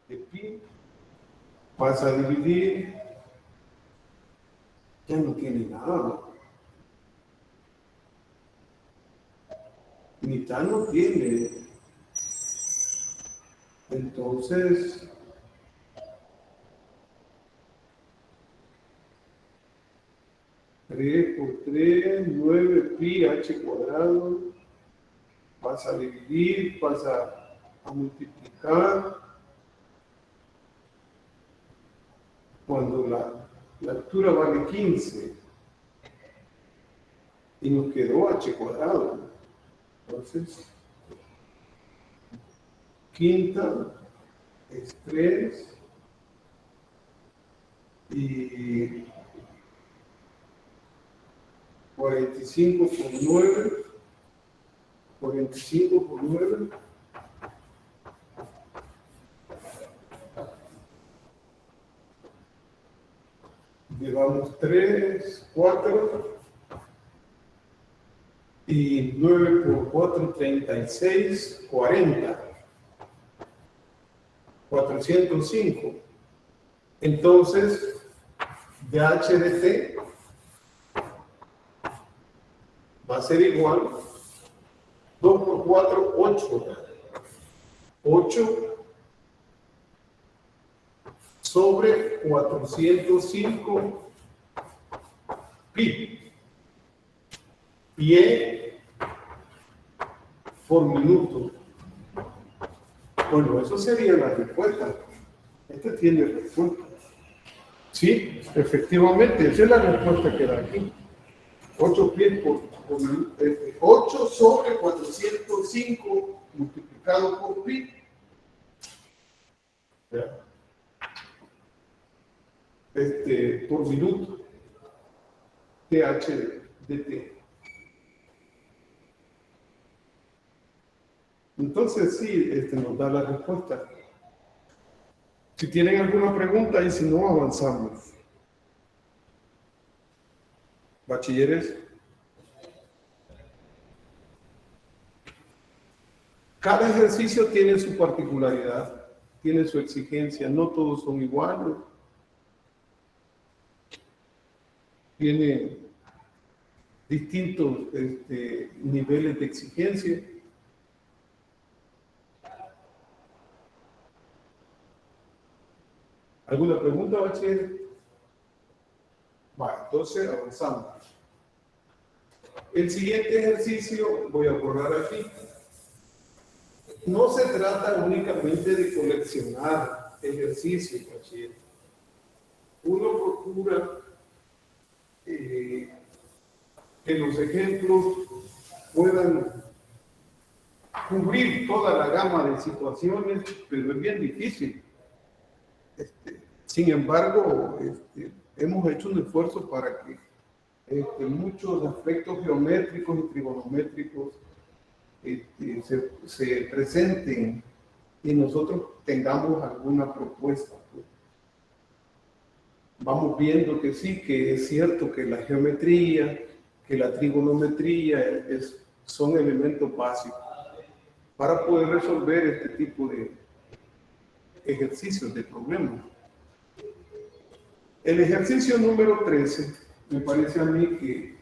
de pi pasa a dividir, ya no tiene nada. Mitad no tiene. Entonces, tres por 3, 9 pi h cuadrado, pasa a dividir, pasa a multiplicar. Cuando la altura vale 15 y nos quedó h cuadrado. Entonces, quinta es 3 y 45 por 9, 45 por 9, llevamos 3, 4, y 9 por 4, 36, 40, 405. Entonces, de h de t va a ser igual 2 por 4, 8. 8 sobre 405 pi. Pie por minuto. Bueno, eso sería la respuesta. Este tiene respuesta. Sí, efectivamente, esa es la respuesta que da aquí. 8 pies por minuto. 8 sobre 405 multiplicado por pi. Por minuto. TH de T. Entonces sí, nos da la respuesta. Si tienen alguna pregunta y si no, avanzamos. Bachilleres. Cada ejercicio tiene su particularidad, tiene su exigencia, no todos son iguales. Tiene distintos niveles de exigencia. ¿Alguna pregunta, bachiller? Vale, entonces avanzamos. El siguiente ejercicio, voy a borrar aquí. No se trata únicamente de coleccionar ejercicios, bachiller. Uno procura que los ejemplos puedan cubrir toda la gama de situaciones, pero es bien difícil. Sin embargo, hemos hecho un esfuerzo para que muchos aspectos geométricos y trigonométricos se presenten y nosotros tengamos alguna propuesta. Vamos viendo que sí, que es cierto que la geometría, que la trigonometría son elementos básicos para poder resolver este tipo de ejercicios, de problemas. El ejercicio número 13 me parece a mí que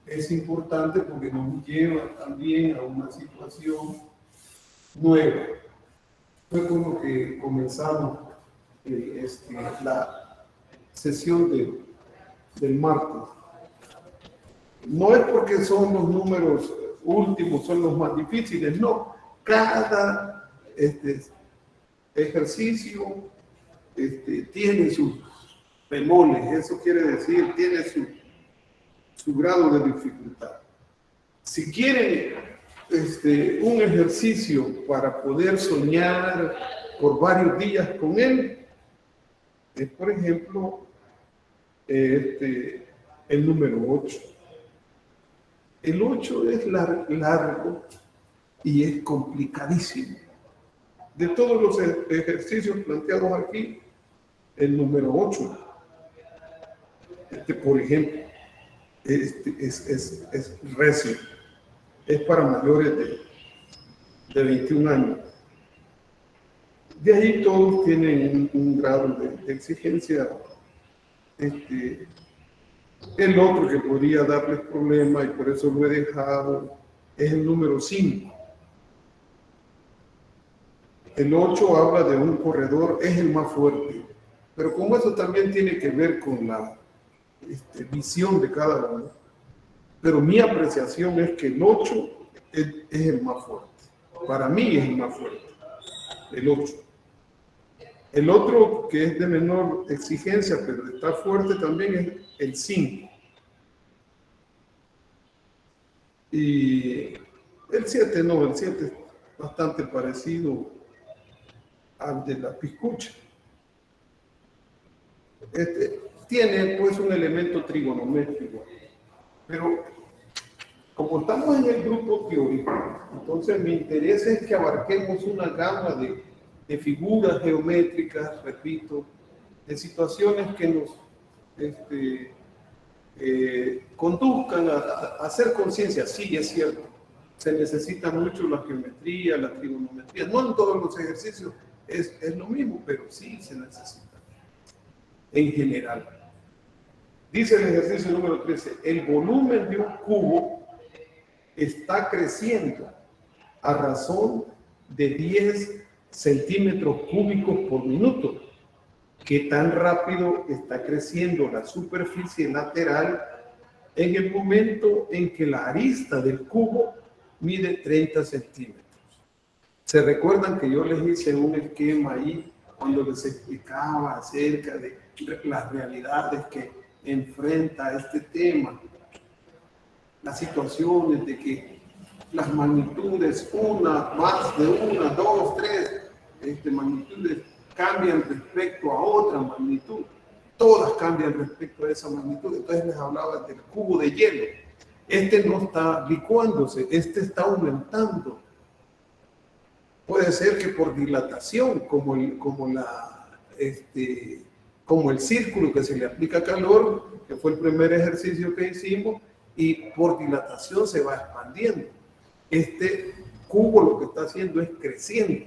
es importante porque nos lleva también a una situación nueva. Fue con lo que comenzamos la sesión del martes. No es porque son los números últimos, son los más difíciles, no. Cada ejercicio tiene sus bemoles, eso quiere decir, tiene su grado de dificultad. Si quieren un ejercicio para poder soñar por varios días con él, es por ejemplo el número 8. El 8 es largo y es complicadísimo. De todos los ejercicios planteados aquí, el número 8, por ejemplo, es recio, es para mayores de 21 años. De ahí todos tienen un grado de exigencia. El otro que podría darles problemas, y por eso lo he dejado, es el número 5. El 8 habla de un corredor, es el más fuerte, pero como eso también tiene que ver con la visión de cada uno, pero mi apreciación es que el 8 es el más fuerte. Para mí es el más fuerte, el 8. El otro que es de menor exigencia, pero está fuerte también, es el 5. Y el 7 no, el 7 es bastante parecido al de la piscucha. Tiene pues un elemento trigonométrico, pero como estamos en el grupo teórico, entonces mi interés es que abarquemos una gama de figuras geométricas, repito, de situaciones que nos conduzcan a hacer conciencia. Sí, es cierto, se necesita mucho la geometría, la trigonometría, no en todos los ejercicios es lo mismo, pero sí se necesita en general. Dice el ejercicio número 13, el volumen de un cubo está creciendo a razón de 10 centímetros cúbicos por minuto. ¿Qué tan rápido está creciendo la superficie lateral en el momento en que la arista del cubo mide 30 centímetros? ¿Se recuerdan que yo les hice un esquema ahí cuando les explicaba acerca de las realidades que enfrenta este tema? Las situaciones de que las magnitudes, más de una, dos, tres, magnitudes cambian respecto a otra magnitud. Todas cambian respecto a esa magnitud. Entonces les hablaba del cubo de hielo. No está licuándose, está aumentando. Puede ser que por dilatación, como como el círculo que se le aplica calor, que fue el primer ejercicio que hicimos, y por dilatación se va expandiendo. Este cubo lo que está haciendo es creciendo.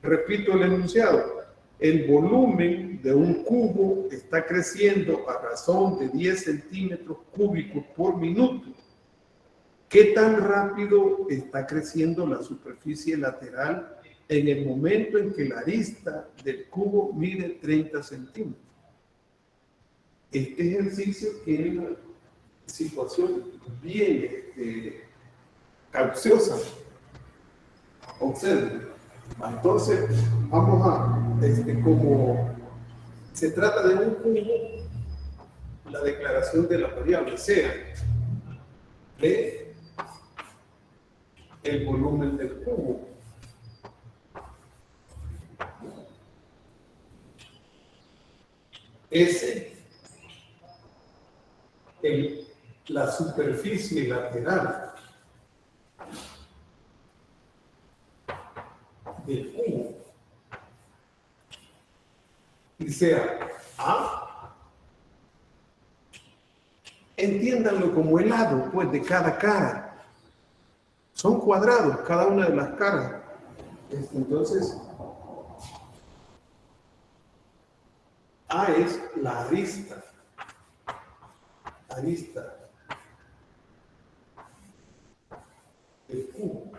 Repito el enunciado. El volumen de un cubo está creciendo a razón de 10 centímetros cúbicos por minuto. ¿Qué tan rápido está creciendo la superficie lateral en el momento en que la arista del cubo mide 30 centímetros? Este ejercicio tiene una situación bien capciosa. Observen. Entonces, vamos a, como se trata de un cubo, la declaración de la variable sea de el volumen del cubo S, la superficie lateral del cubo, y sea A, entiéndanlo como el lado, pues, de cada cara. Son cuadrados cada una de las caras. Entonces, A es la arista del cubo.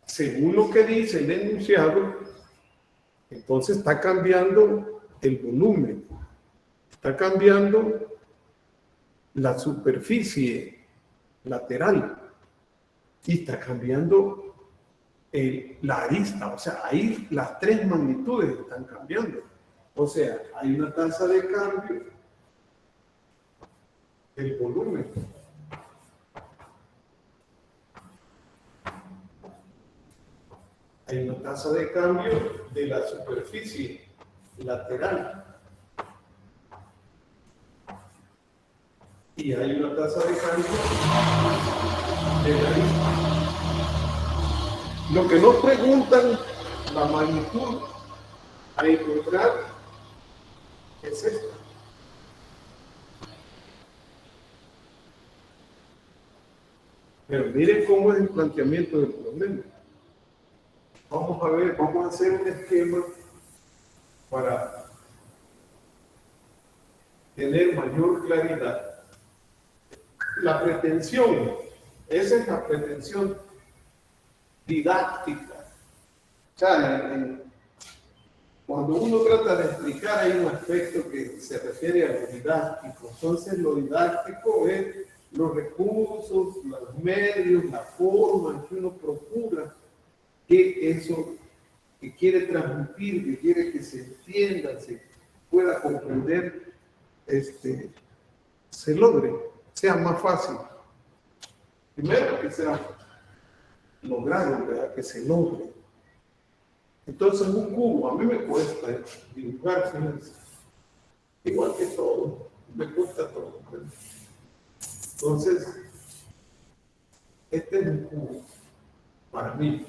Según lo que dice el enunciado, entonces está cambiando el volumen, está cambiando la superficie lateral y está cambiando la arista. O sea, ahí las tres magnitudes están cambiando. O sea, hay una tasa de cambio del volumen. Hay una tasa de cambio de la superficie lateral. Y hay una tasa de cambio de la arista. Lo que nos preguntan, la magnitud a encontrar es esta. Pero miren cómo es el planteamiento del problema. Vamos a ver, vamos a hacer un esquema para tener mayor claridad. La pretensión, esa es la pretensión didáctica. O sea, cuando uno trata de explicar, hay un aspecto que se refiere a lo didáctico. Entonces, lo didáctico es los recursos, los medios, la forma en que uno procura que eso que quiere transmitir, que quiere que se entienda, se pueda comprender, se logre, sea más fácil. Primero que sea logrado, ¿verdad? Que se logre. Entonces un cubo, a mí me cuesta dibujar, fíjense. Igual que todo, me cuesta todo, ¿verdad? Entonces, este es un cubo para mí.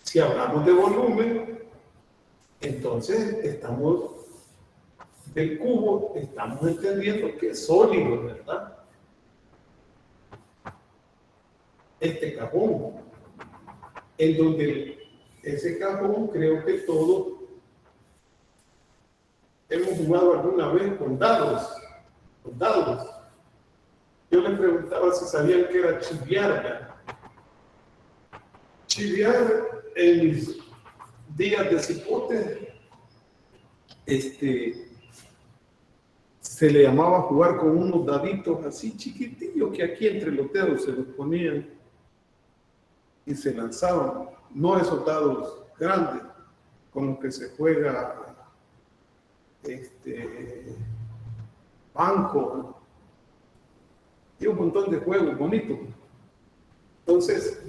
Si hablamos de volumen, entonces del cubo, estamos entendiendo que es sólido, ¿verdad? Este cajón, en donde ese cajón, creo que todos hemos jugado alguna vez con dados. Yo les preguntaba si sabían qué era chiviar, ¿verdad? Chiviar en mis días de cipote, se le llamaba jugar con unos daditos así chiquitillos que aquí entre los dedos se los ponían y se lanzaban, no esos dados grandes con los que se juega banco, y un montón de juegos bonitos. Entonces,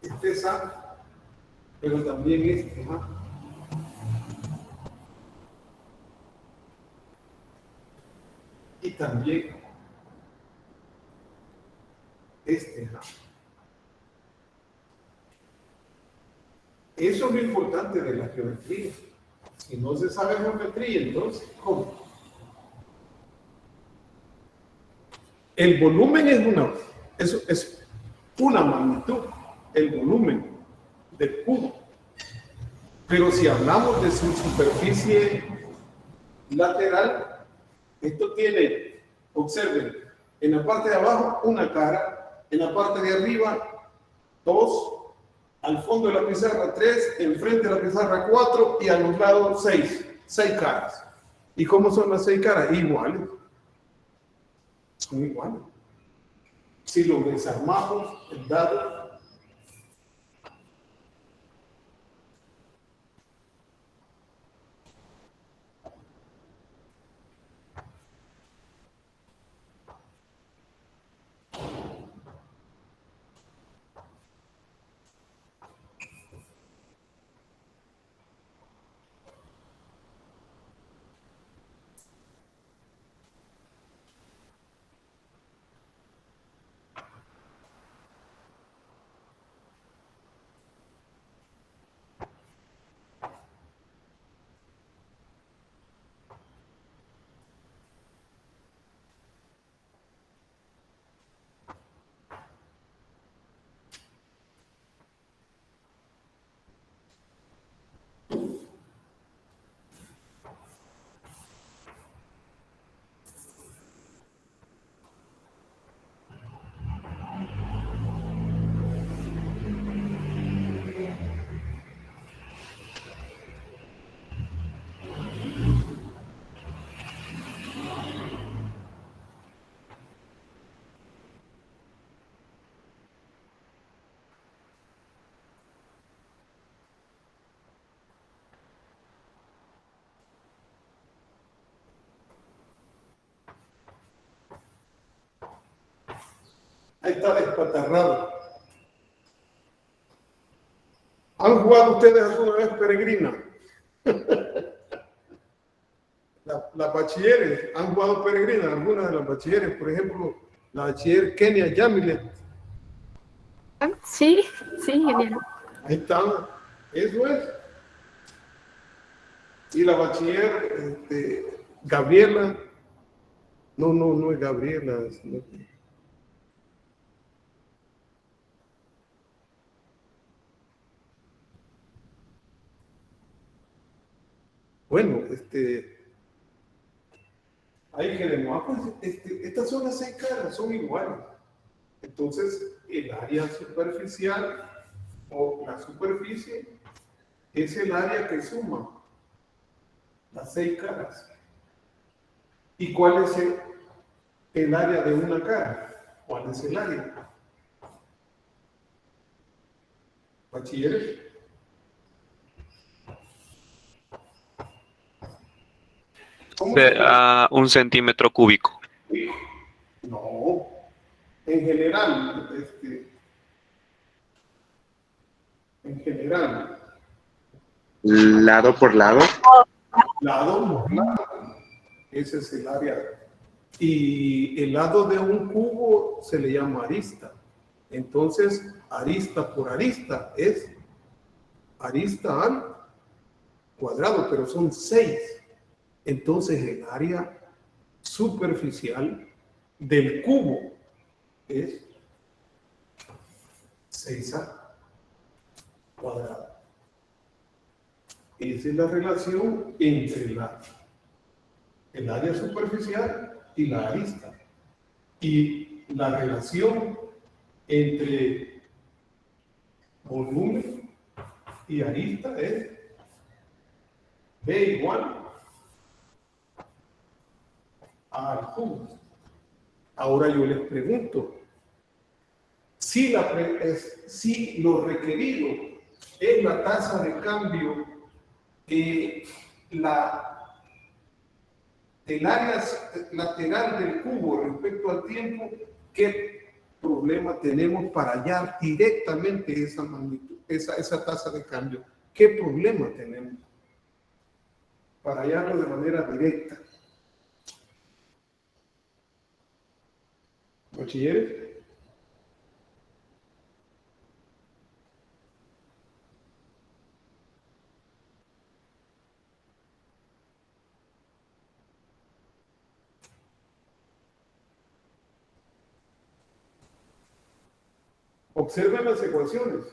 este es A, pero también este es A. Y también este es A. Eso es lo importante de la geometría. Si no se sabe geometría, entonces, ¿cómo? El volumen es una magnitud, el volumen del cubo. Pero si hablamos de su superficie lateral, esto tiene, observen, en la parte de abajo una cara, en la parte de arriba dos, al fondo de la pizarra 3, enfrente de la pizarra 4 y a los lados 6 caras. ¿Y cómo son las 6 caras? Iguales. Son iguales. Si lo desarmamos, el dado, ahí está despatarrado. ¿Han jugado ustedes alguna vez peregrina? Las bachilleres, ¿han jugado peregrina? Algunas de las bachilleres, por ejemplo, la bachiller Kenia Yamilet. Sí, sí, genial. Ahí está, eso es. Y la bachiller Gabriela, no es Gabriela, sino que... Bueno, ahí queremos. Pues, estas son las 6 caras, son iguales. Entonces, el área superficial o la superficie es el área que suma las 6 caras. ¿Y cuál es el área de una cara? ¿Cuál es el área? Bachilleres. A 1 centímetro cúbico. No, en general, Lado por lado. lado por lado, ese es el área. Y el lado de un cubo se le llama arista. Entonces, arista por arista es arista al cuadrado, pero son 6. Entonces, el área superficial del cubo es 6A cuadrado. Esa es la relación entre el área superficial y la arista. Y la relación entre volumen y arista es B igual a al cubo. Ahora yo les pregunto, si lo requerido es la tasa de cambio del área lateral del cubo respecto al tiempo. ¿Qué problema tenemos para hallar directamente esa magnitud, esa tasa de cambio? ¿Qué problema tenemos para hallarlo de manera directa? ¿Bachilleres? Observen las ecuaciones.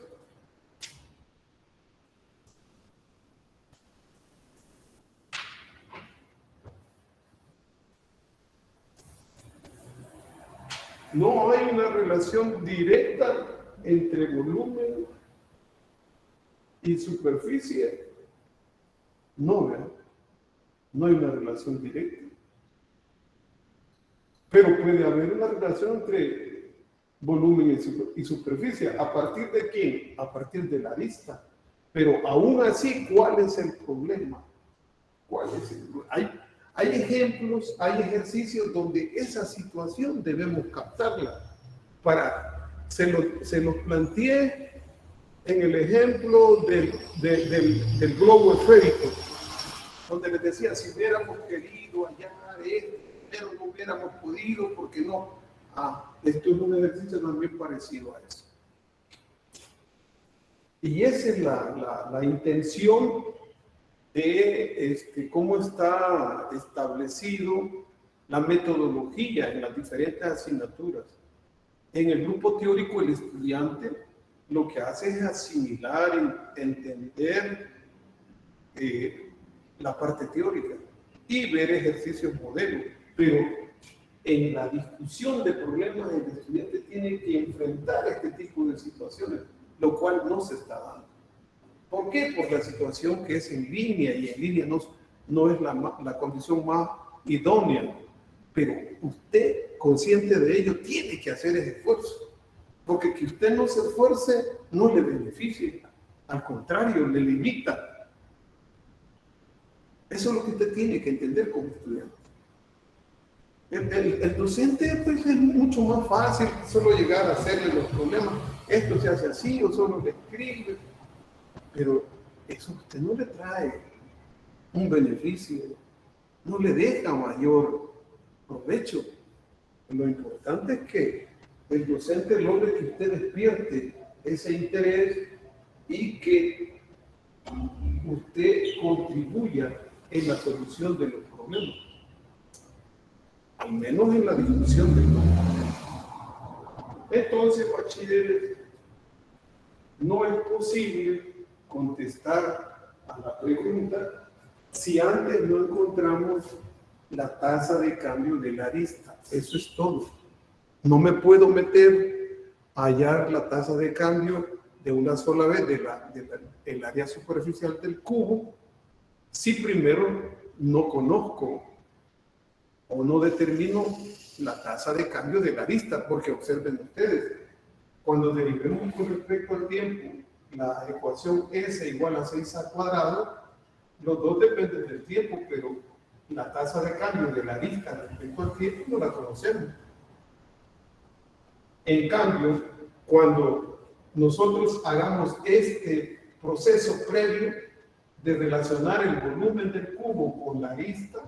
No hay una relación directa entre volumen y superficie. No, ¿verdad? No hay una relación directa. Pero puede haber una relación entre volumen y superficie. ¿A partir de quién? A partir de la arista. Pero aún así, ¿cuál es el problema? ¿Cuál es el problema? Hay ejemplos, hay ejercicios donde esa situación debemos captarla. Se los planteé en el ejemplo del globo esférico, donde les decía, si hubiéramos querido hallar esto, pero no hubiéramos podido, porque no. Esto es un ejercicio también parecido a eso. Y esa es la intención de cómo está establecido la metodología en las diferentes asignaturas. En el grupo teórico, el estudiante lo que hace es asimilar, entender la parte teórica y ver ejercicios modelos, pero en la discusión de problemas el estudiante tiene que enfrentar este tipo de situaciones, lo cual no se está dando. ¿Por qué? Por la situación que es en línea, y en línea no es la condición más idónea, pero usted, consciente de ello, tiene que hacer ese esfuerzo, porque que usted no se esfuerce no le beneficia, al contrario, le limita. Eso es lo que usted tiene que entender como estudiante. El docente pues, es mucho más fácil solo llegar a hacerle los problemas. Esto se hace así, o solo le escribe. Pero eso a usted no le trae un beneficio, no le deja mayor provecho. Lo importante es que el docente logre que usted despierte ese interés y que usted contribuya en la solución de los problemas, al menos en la discusión del problema. Entonces, bachilleres, no es posible contestar a la pregunta si antes no encontramos la tasa de cambio de la arista. Eso es todo. No me puedo meter a hallar la tasa de cambio de una sola vez del área superficial del cubo si primero no conozco o no determino la tasa de cambio de la arista, porque observen ustedes, cuando derivemos con respecto al tiempo la ecuación S igual a 6a², los dos dependen del tiempo, pero la tasa de cambio de la arista respecto al tiempo no la conocemos. En cambio, cuando nosotros hagamos este proceso previo de relacionar el volumen del cubo con la arista,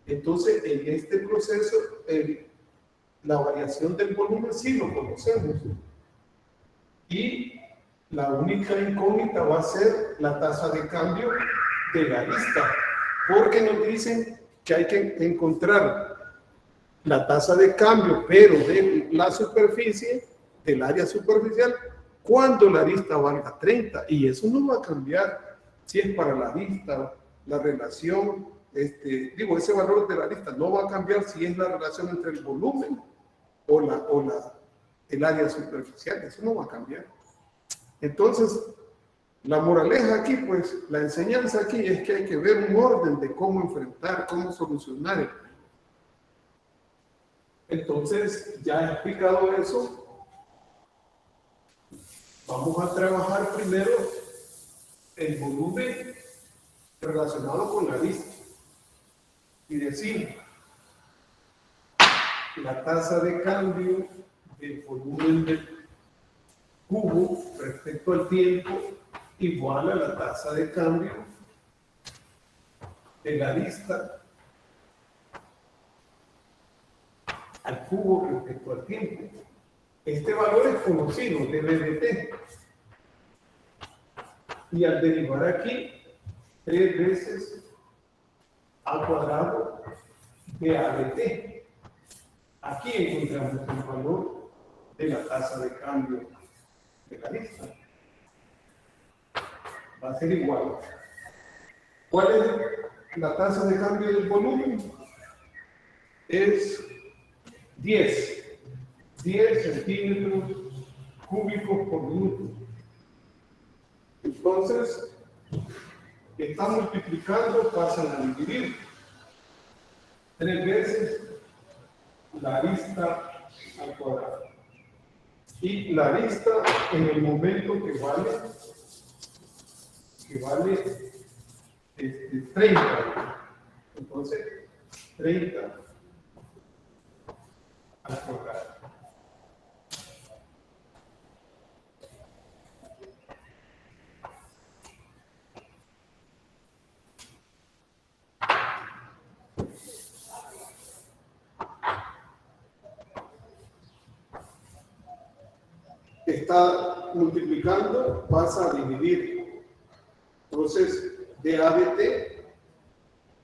entonces en este proceso la variación del volumen sí lo conocemos. Y la única incógnita va a ser la tasa de cambio de la arista, porque nos dicen que hay que encontrar la tasa de cambio, pero de la superficie, del área superficial, cuando la arista valga 30, y eso no va a cambiar si es para la arista, la relación, ese valor de la arista no va a cambiar si es la relación entre el volumen o el área superficial, eso no va a cambiar. Entonces, la moraleja aquí, pues, la enseñanza aquí es que hay que ver un orden de cómo enfrentar, cómo solucionar. Entonces, ya he explicado eso, vamos a trabajar primero el volumen relacionado con la arista y decimos la tasa de cambio del volumen del cubo respecto al tiempo igual a la tasa de cambio de la arista al cubo respecto al tiempo. Este valor es conocido de BDT. Y al derivar aquí, 3 veces al cuadrado de ADT. Aquí encontramos el valor de la tasa de cambio de la arista. Va a ser igual. ¿Cuál es la tasa de cambio del volumen? Es 10 centímetros cúbicos por minuto. Entonces, está multiplicando, pasan a dividir 3 veces la arista al cuadrado. Y la arista en el momento que vale 30. Entonces, 30 al cuadrado. Está multiplicando, pasa a dividir. Entonces, de ADT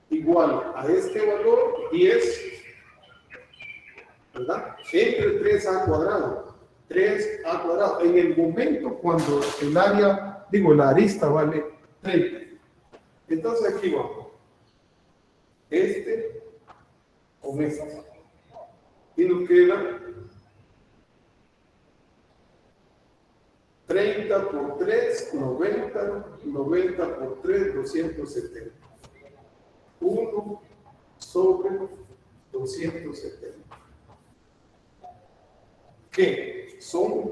igual a este valor 10, ¿verdad? Entre 3a cuadrado. 3a cuadrado. En el momento cuando el área, la arista vale 30. Entonces aquí vamos. Este con este. Y nos queda 30 por 3, 90, 90 por 3, 270. 1 sobre 270. ¿Qué? Son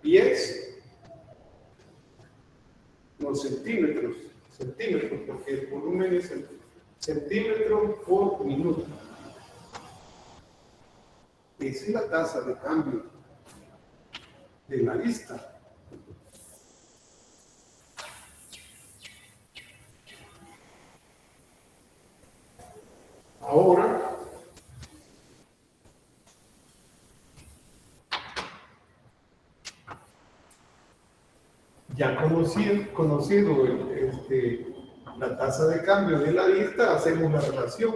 10 centímetros, porque el volumen es centímetros por minuto. Esa es la tasa de cambio de la arista. Ahora, ya conocido la tasa de cambio de la arista, hacemos la relación.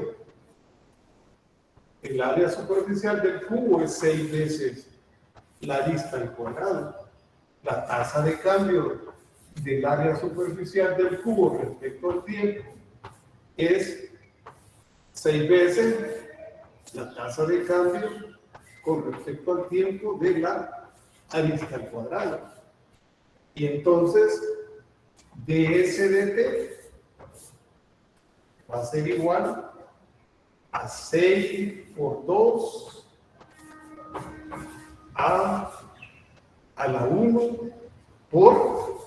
El área superficial del cubo es 6 veces la arista al cuadrado. La tasa de cambio del área superficial del cubo respecto al tiempo es 6 veces la tasa de cambio con respecto al tiempo de la arista al cuadrado. Y entonces, dsdt va a ser igual a 6 por 2 a la 1 por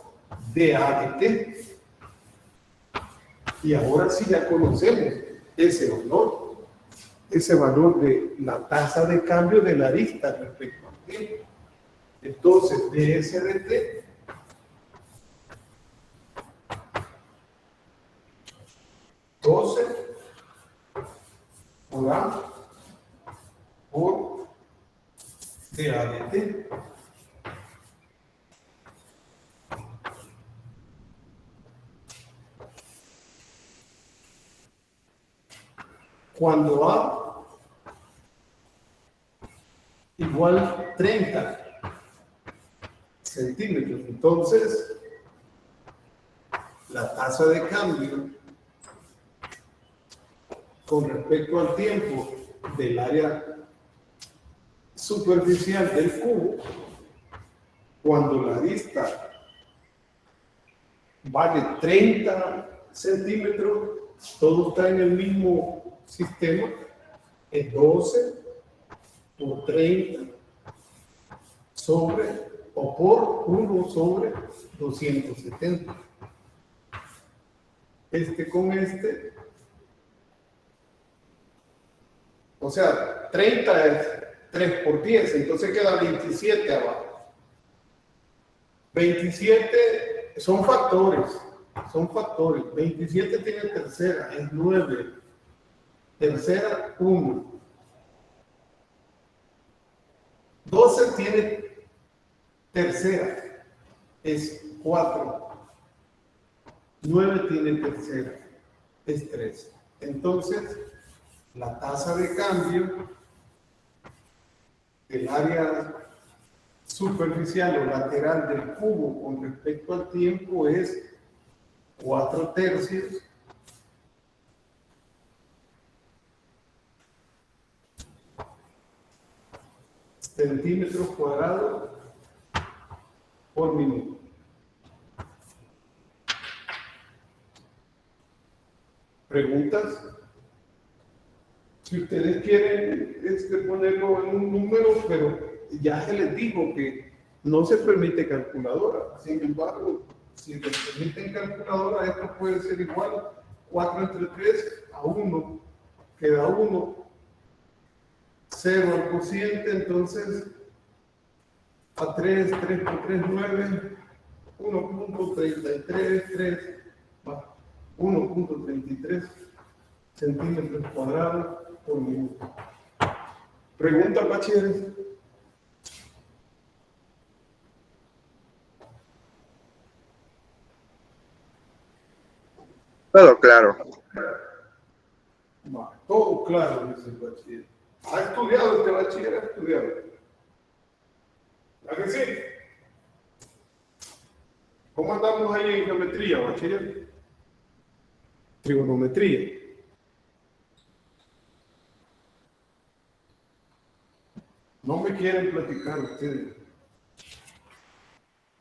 DADT. Y ahora sí ya conocemos ese valor de la tasa de cambio de la arista respecto al tiempo. Entonces, dsdt por A por DADT. Cuando A igual 30 centímetros, entonces la tasa de cambio con respecto al tiempo del área superficial del cubo, cuando la arista vale 30 centímetros, todo está en el mismo sistema, es 12 por 30 sobre o por 1 sobre 270. este con este. O sea, 30 es 3 por 10, entonces queda 27 abajo. 27 son factores. 27 tiene tercera, es 9. Tercera, 1. 12 tiene tercera, es 4. 9 tiene tercera, es 3. Entonces, la tasa de cambio del área superficial o lateral del cubo con respecto al tiempo es 4/3 centímetros cuadrados por minuto. ¿Preguntas? Si ustedes quieren ponerlo en un número, pero ya se les dijo que no se permite calculadora. Sin embargo, si les permiten calculadora, esto puede ser igual. 4 entre 3 a 1, queda 1. 0 al cociente, entonces a 3, 3 por 3, 9, 1.33, 1.33 centímetros cuadrados por minuto. ¿Pregunta, bachilleres? Todo claro. Todo claro, dice el bachiller. ¿Ha estudiado este bachiller? ¿Ha estudiado? ¿A que sí? ¿Cómo andamos ahí en geometría, bachiller? Trigonometría. No me quieren platicar ustedes.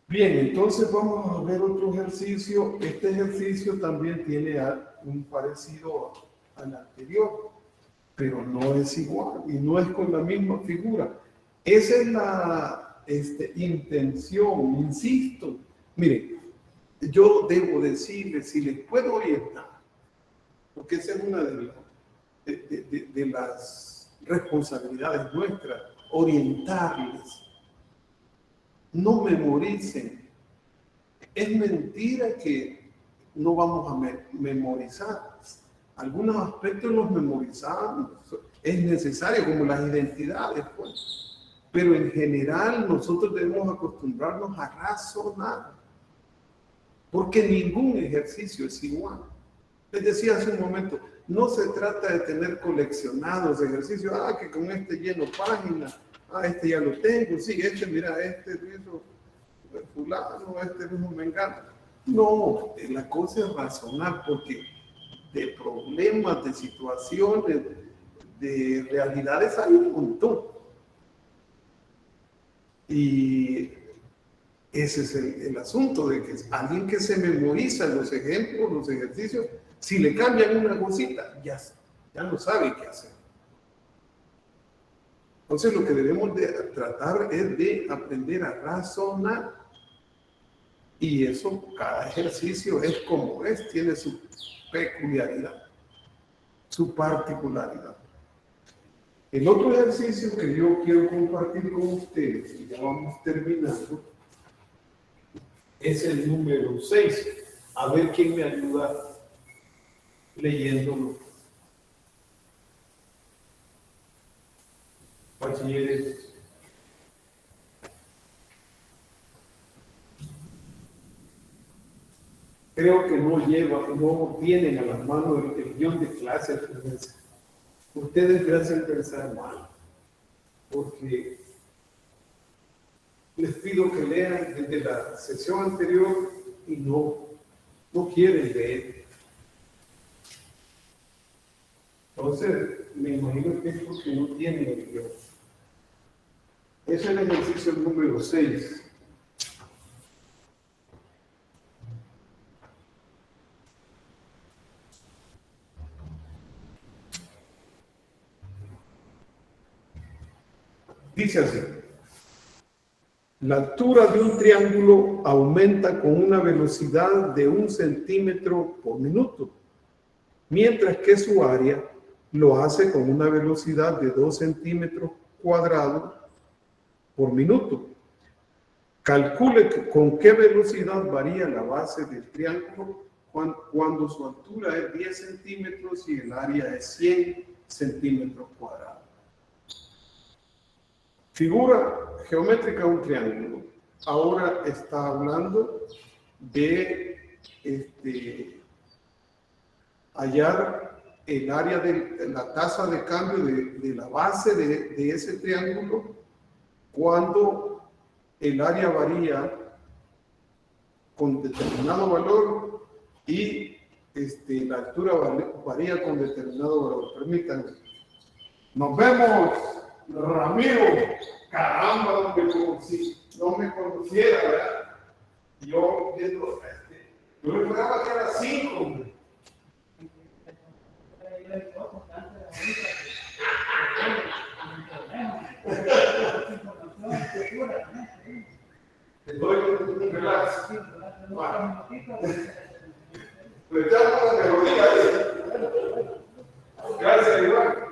Bien, entonces vamos a ver otro ejercicio. Este ejercicio también tiene un parecido al anterior, pero no es igual y no es con la misma figura. Esa es la intención, insisto. Miren, yo debo decirles, si les puedo orientar, porque esa es una de las responsabilidades nuestras, orientarles. No memoricen. Es mentira que no vamos a memorizar. Algunos aspectos los memorizamos. Es necesario, como las identidades, pues. Pero en general nosotros debemos acostumbrarnos a razonar. Porque ningún ejercicio es igual. Les decía hace un momento, no se trata de tener coleccionados ejercicios. Que con este lleno páginas. Este ya lo tengo. Sí, mira, este lo hizo fulano, este lo hizo mengano. No, la cosa es razonar, porque de problemas, de situaciones, de realidades hay un montón. Y ese es el asunto, de que alguien que se memoriza los ejemplos, los ejercicios, si le cambian una cosita, ya no sabe qué hacer. Entonces lo que debemos de tratar es de aprender a razonar. Y eso, cada ejercicio es como es, tiene su peculiaridad, su particularidad. El otro ejercicio que yo quiero compartir con ustedes, y ya vamos terminando, es el número 6. A ver quién me ayuda leyéndolo. Bachilleres. Creo que no tienen a las manos el guión de clase. Ustedes me hacen pensar mal, porque les pido que lean desde la sesión anterior y no quieren leer. Entonces, me imagino que es porque no tienen el guión. Es el ejercicio número 6. Dice así: La altura de un triángulo aumenta con una velocidad de 1 centímetro por minuto, mientras que su área lo hace con una velocidad de 2 centímetros cuadrados por minuto. Calcule con qué velocidad varía la base del triángulo cuando su altura es 10 centímetros y el área es 100 centímetros cuadrados. Figura geométrica de un triángulo. Ahora está hablando de hallar el área de la tasa de cambio de la base de ese triángulo cuando el área varía con determinado valor y la altura varía con determinado valor. Permítanme. Nos vemos, Ramiro. Caramba, hombre, como si no me conociera, ¿verdad? Yo viendo, yo me juraba que era 5, hombre. Estoy relax. Le echamos la melodía ahí. Gracias, Iván.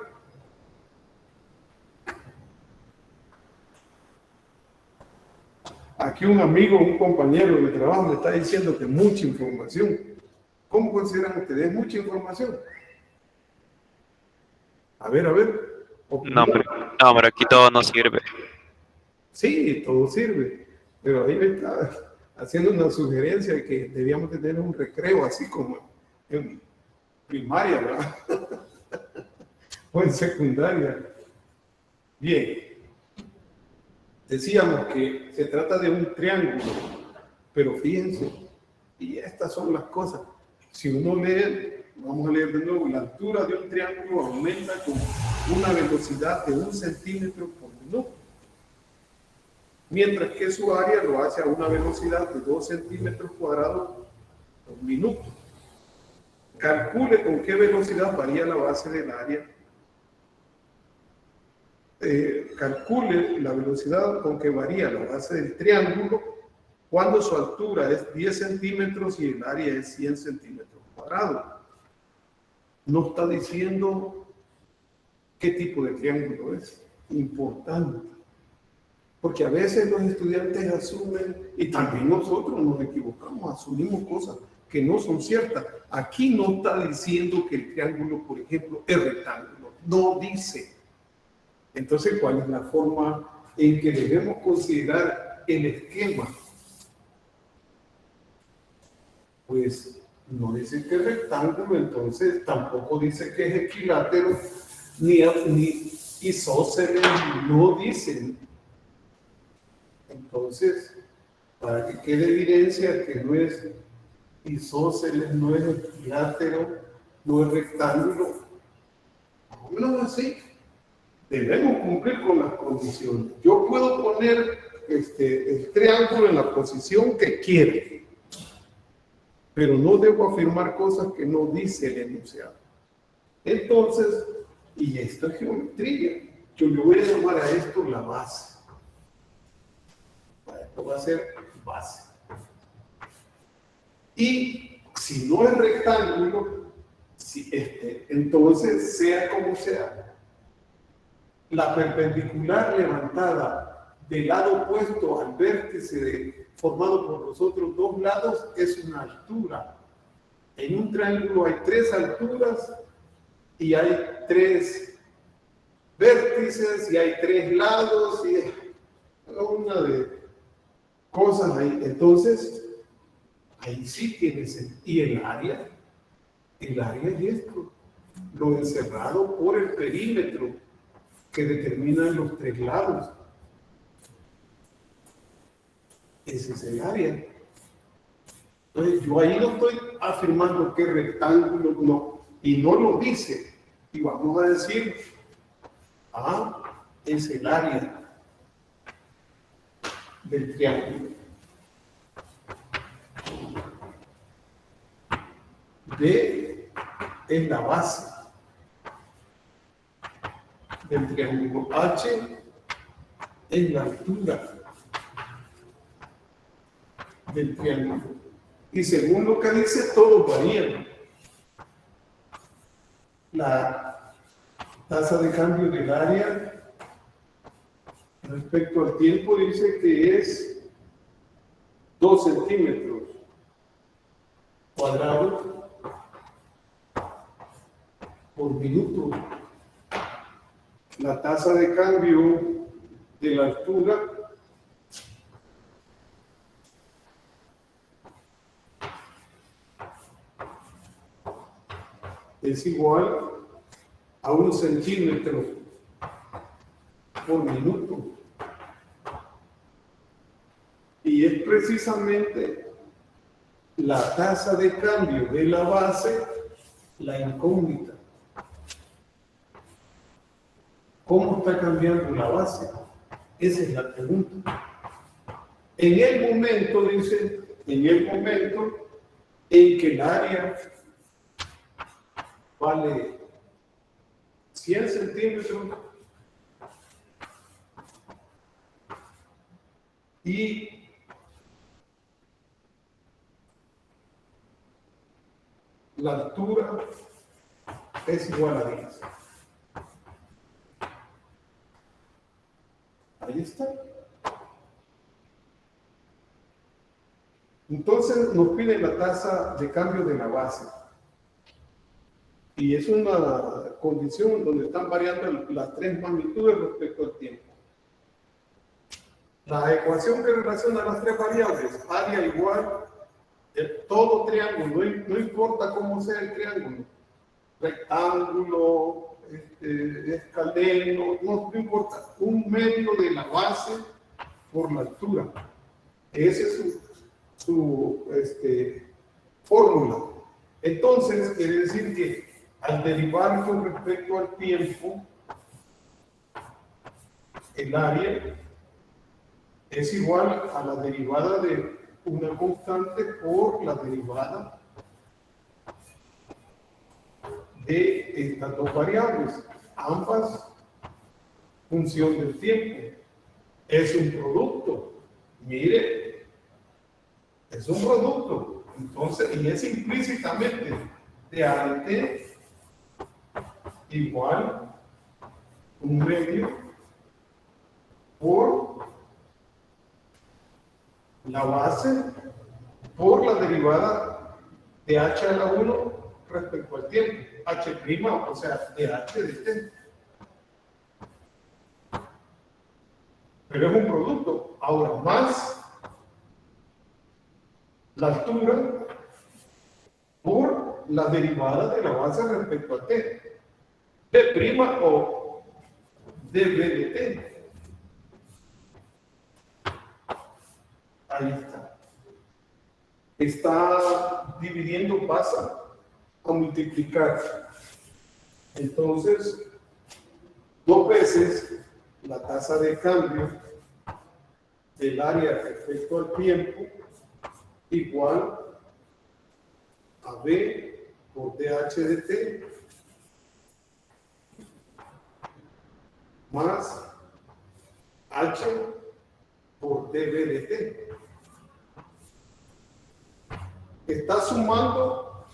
Aquí un amigo, un compañero de trabajo me está diciendo que mucha información. ¿Cómo consideran ustedes mucha información? A ver. No, hombre, aquí todo no sirve. Sí, todo sirve. Pero ahí me está haciendo una sugerencia de que debíamos tener un recreo así como en primaria, ¿verdad? O en secundaria. Bien. Decíamos que se trata de un triángulo, pero fíjense, y estas son las cosas. Si uno lee, vamos a leer de nuevo, la altura de un triángulo aumenta con una velocidad de 1 centímetro por minuto, mientras que su área lo hace a una velocidad de 2 centímetros cuadrados por minuto. Calcule con qué velocidad varía la base del área. Calcule la velocidad con que varía la base del triángulo cuando su altura es 10 centímetros y el área es 100 centímetros cuadrados. No está diciendo qué tipo de triángulo es. Importante. Porque a veces los estudiantes asumen, y también nosotros nos equivocamos, asumimos cosas que no son ciertas. Aquí no está diciendo que el triángulo, por ejemplo, es rectángulo. No dice. Entonces, ¿cuál es la forma en que debemos considerar el esquema? Pues no dice que es rectángulo, entonces tampoco dice que es equilátero, ni isósceles, no dicen. Entonces, para que quede evidencia que no es isósceles, no es equilátero, no es rectángulo, no así. Debemos cumplir con las condiciones. Yo puedo poner el triángulo en la posición que quiera, pero no debo afirmar cosas que no dice el enunciado. Entonces, y esta es geometría. Yo le voy a llamar a esto la base. Esto va a ser base. Y si no es rectángulo, entonces sea como sea, la perpendicular levantada del lado opuesto al vértice formado por los otros dos lados es una altura. En un triángulo hay 3 alturas y hay 3 vértices y hay 3 lados y una de cosas ahí. Entonces, ahí sí tiene sentido. Y el área es esto, lo encerrado por el perímetro que determinan los 3 lados. Ese es el área. Entonces, yo ahí no estoy afirmando que rectángulo, no, y no lo dice. Y vamos a decir, es el área del triángulo. D es la base del triángulo. H es la altura del triángulo. Y según lo que dice, todos varían. La tasa de cambio del área respecto al tiempo dice que es 2 centímetros cuadrados por minuto. La tasa de cambio de la altura es igual a 1 centímetro por minuto. Y es precisamente la tasa de cambio de la base la incógnita. ¿Cómo está cambiando la base? Esa es la pregunta. En el momento, dice, en el momento en que el área vale 100 centímetros y la altura es igual a 10. Ahí está. Entonces nos pide la tasa de cambio de la base. Y es una condición donde están variando las 3 magnitudes respecto al tiempo. La ecuación que relaciona las 3 variables, área igual, todo triángulo, no importa cómo sea el triángulo, rectángulo, escaleno, no importa, un medio de la base por la altura. Esa es su fórmula. Entonces, quiere decir que al derivar con respecto al tiempo, el área es igual a la derivada de una constante por la derivada de estas dos variables, ambas función del tiempo. Es un producto, mire, es un producto, entonces, y es implícitamente de ADT igual un medio por la base por la derivada de h a la 1 respecto al tiempo, h', o sea, de h de t. Pero es un producto. Ahora, más la altura por la derivada de la base respecto a t. D' o dB de t. Ahí está. Está dividiendo, pasa a multiplicar. Entonces, 2 veces la tasa de cambio del área respecto al tiempo igual a B por dH de t más H por dB de t. Está sumando,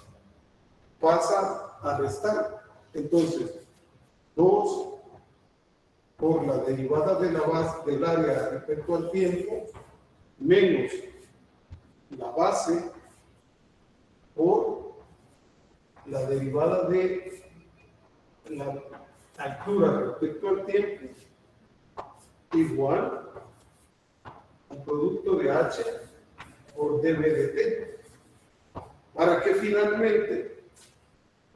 pasa a restar. Entonces, 2 por la derivada de la base del área respecto al tiempo menos la base por la derivada de la altura respecto al tiempo igual al producto de H por dB de t, para que finalmente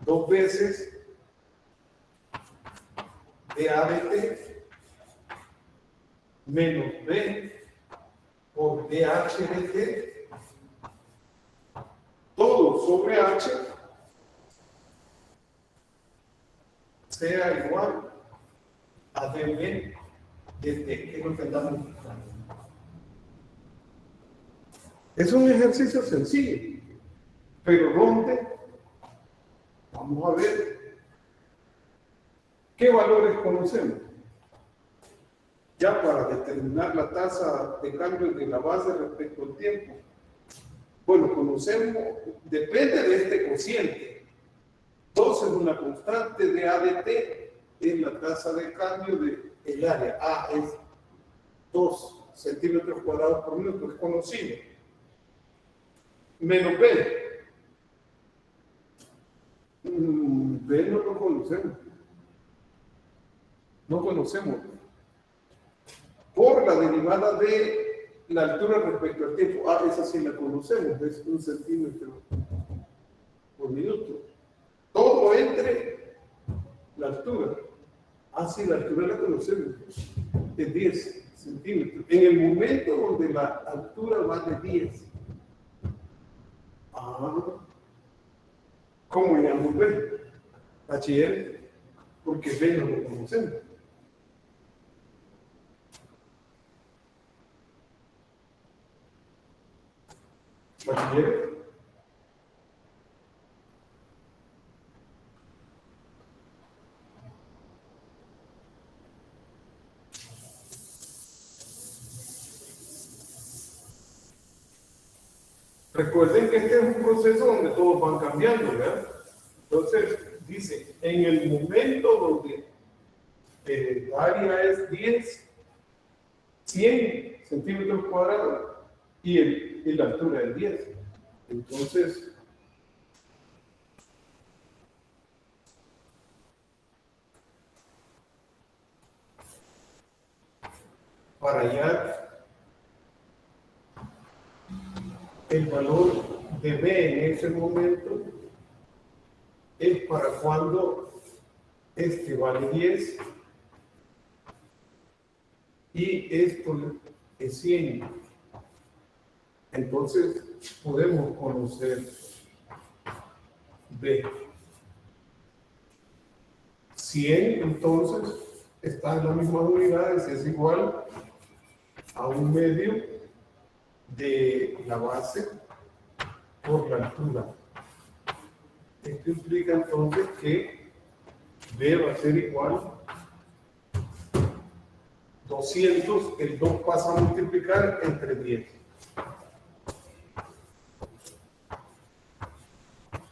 2 veces de A de t menos B por dH de t, todo sobre H sea igual a dB de t, que es lo que andamos buscando. Es un ejercicio sencillo, pero ¿dónde? Vamos a ver qué valores conocemos. Ya para determinar la tasa de cambio de la base respecto al tiempo, Bueno, conocemos, depende de este cociente. 2 es una constante de ADT, es la tasa de cambio del área. A es 2 centímetros cuadrados por minuto, es conocido. Menos B. B no lo conocemos. No conocemos. Por la derivada de la altura respecto al tiempo. Ah, esa sí la conocemos, es 1 centímetro por minuto. Todo entre la altura. Ah, sí, la altura la conocemos. Es 10 centímetros. En el momento donde la altura va de 10. Ah, ¿cómo llamamos B? Bachiller, porque B no lo conocemos. Bachiller. Recuerden que este es un proceso donde todos van cambiando, ¿verdad? Entonces, dice, en el momento donde el área es 100 centímetros cuadrados y la altura es 10. Entonces, para hallar el valor de B en ese momento es para cuando este vale 10 y esto es 100. Entonces podemos conocer B. 100 entonces está en las mismas unidades, es igual a 1/2 de la base por la altura. Esto implica entonces que B va a ser igual 200, el 2 pasa a multiplicar entre 10.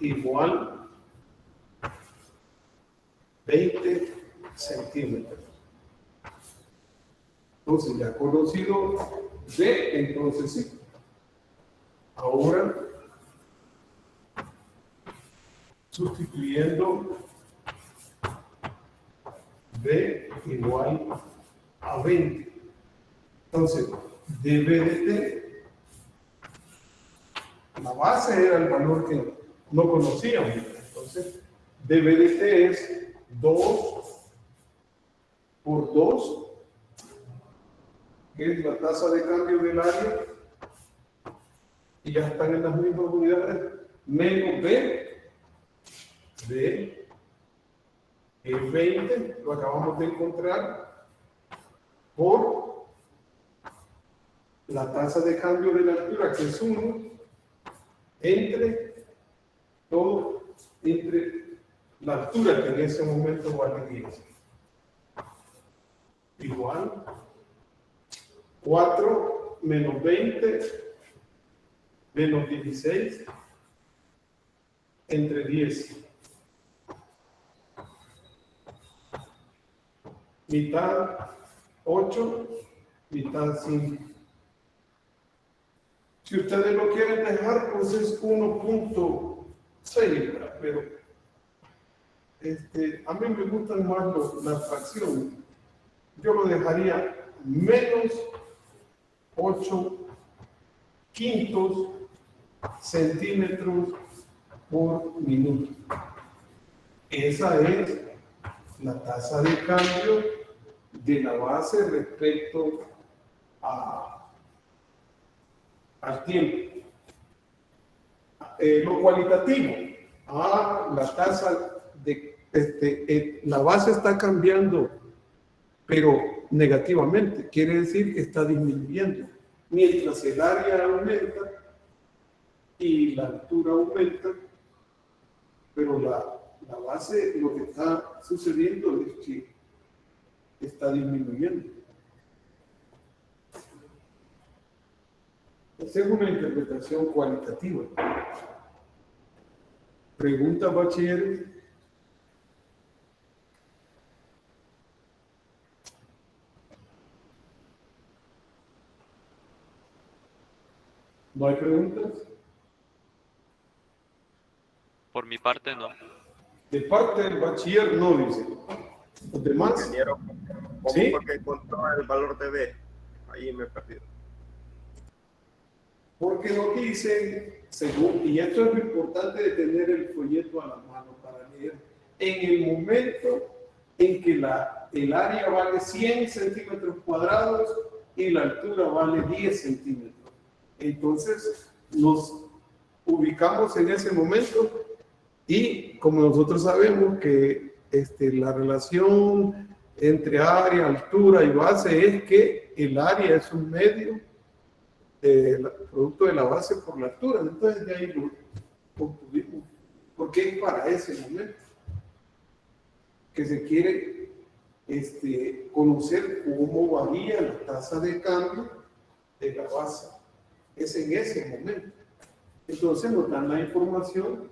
Igual 20 centímetros. Entonces, ya conocido B, entonces sí. Ahora, sustituyendo B igual a 20. Entonces, de B de T, la base era el valor que no conocíamos. Entonces, de B de T es 2 por 2, que es la tasa de cambio del área, y ya están en las mismas unidades, menos B, B es 20, lo acabamos de encontrar, por la tasa de cambio de la altura, que es 1, entre todo, entre la altura que en ese momento vale 10. Igual 4 menos 20 menos 16 entre 10. Mitad 8, mitad 5. Si ustedes lo quieren dejar, pues es 1.6, pero a mí me gustan más las fracciones. Yo lo dejaría menos 8 quintos centímetros por minuto. Esa es la tasa de cambio de la base respecto al tiempo. Lo cualitativo, la tasa de la base está cambiando, pero negativamente, quiere decir que está disminuyendo. Mientras el área aumenta y la altura aumenta, pero la base, lo que está sucediendo es que está disminuyendo. Esta es una interpretación cualitativa. Pregunta, bachiller. ¿No hay preguntas? Por mi parte, no. De parte del bachiller, no, dice. Los demás, Ingeniero, ¿cómo ¿sí? fue que encontró el valor de B? Ahí me perdí. Porque nos dicen, según, y esto es lo importante de tener el folleto a la mano para leer, en el momento en que el área vale 100 centímetros cuadrados y la altura vale 10 centímetros. Entonces, nos ubicamos en ese momento y como nosotros sabemos que la relación entre área, altura y base es que el área es un medio producto de la base por la altura. Entonces de ahí lo obtuvimos, porque es para ese momento que se quiere conocer cómo varía la tasa de cambio de la base. Es en ese momento. Entonces nos dan la información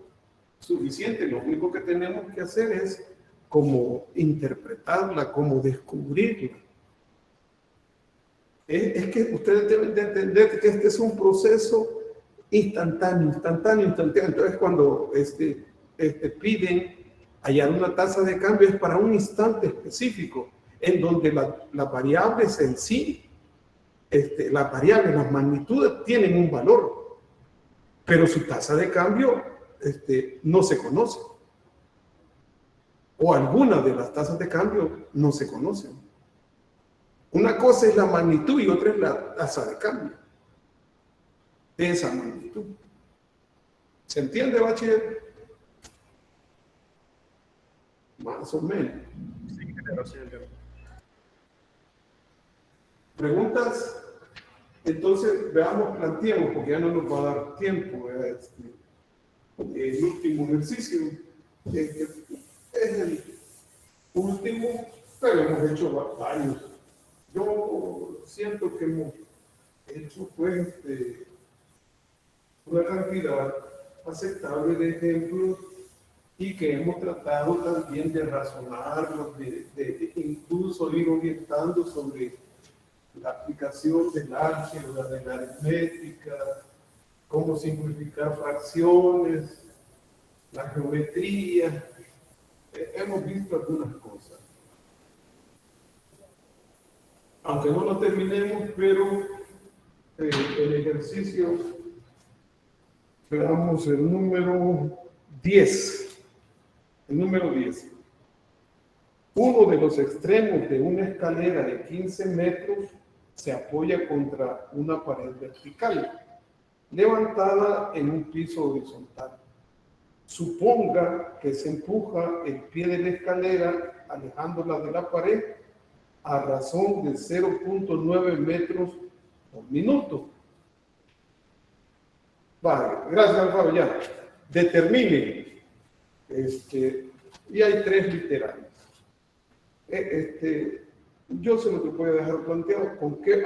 suficiente. Lo único que tenemos que hacer es como interpretarla, como descubrirla. Es que ustedes deben de entender que este es un proceso instantáneo. Entonces, cuando piden hallar una tasa de cambio, es para un instante específico, en donde las variables en sí, las variables, las magnitudes, tienen un valor, pero su tasa de cambio no se conoce. O algunas de las tasas de cambio no se conocen. Una cosa es la magnitud y otra es la tasa de cambio de esa magnitud. ¿Se entiende, bachiller? Más o menos. Sí, ingeniero, sí, ingeniero. ¿Preguntas? Entonces, veamos, planteemos, porque ya no nos va a dar tiempo. El último ejercicio es el último, pero hemos hecho varios. Yo siento que hemos hecho pues una cantidad aceptable de ejemplos y que hemos tratado también de razonarlos, de incluso ir orientando sobre la aplicación del álgebra, de la aritmética, cómo simplificar fracciones, la geometría. Hemos visto algunas cosas. Aunque no lo terminemos, pero el ejercicio, veamos el número 10. El número 10. Uno de los extremos de una escalera de 15 metros se apoya contra una pared vertical, levantada en un piso horizontal. Suponga que se empuja el pie de la escalera, alejándola de la pared, a razón de 0.9 metros por minuto. Vale, gracias, Alfaro, ya. Determine. Y hay tres literales. Yo se lo que voy a dejar planteado. ¿Con qué?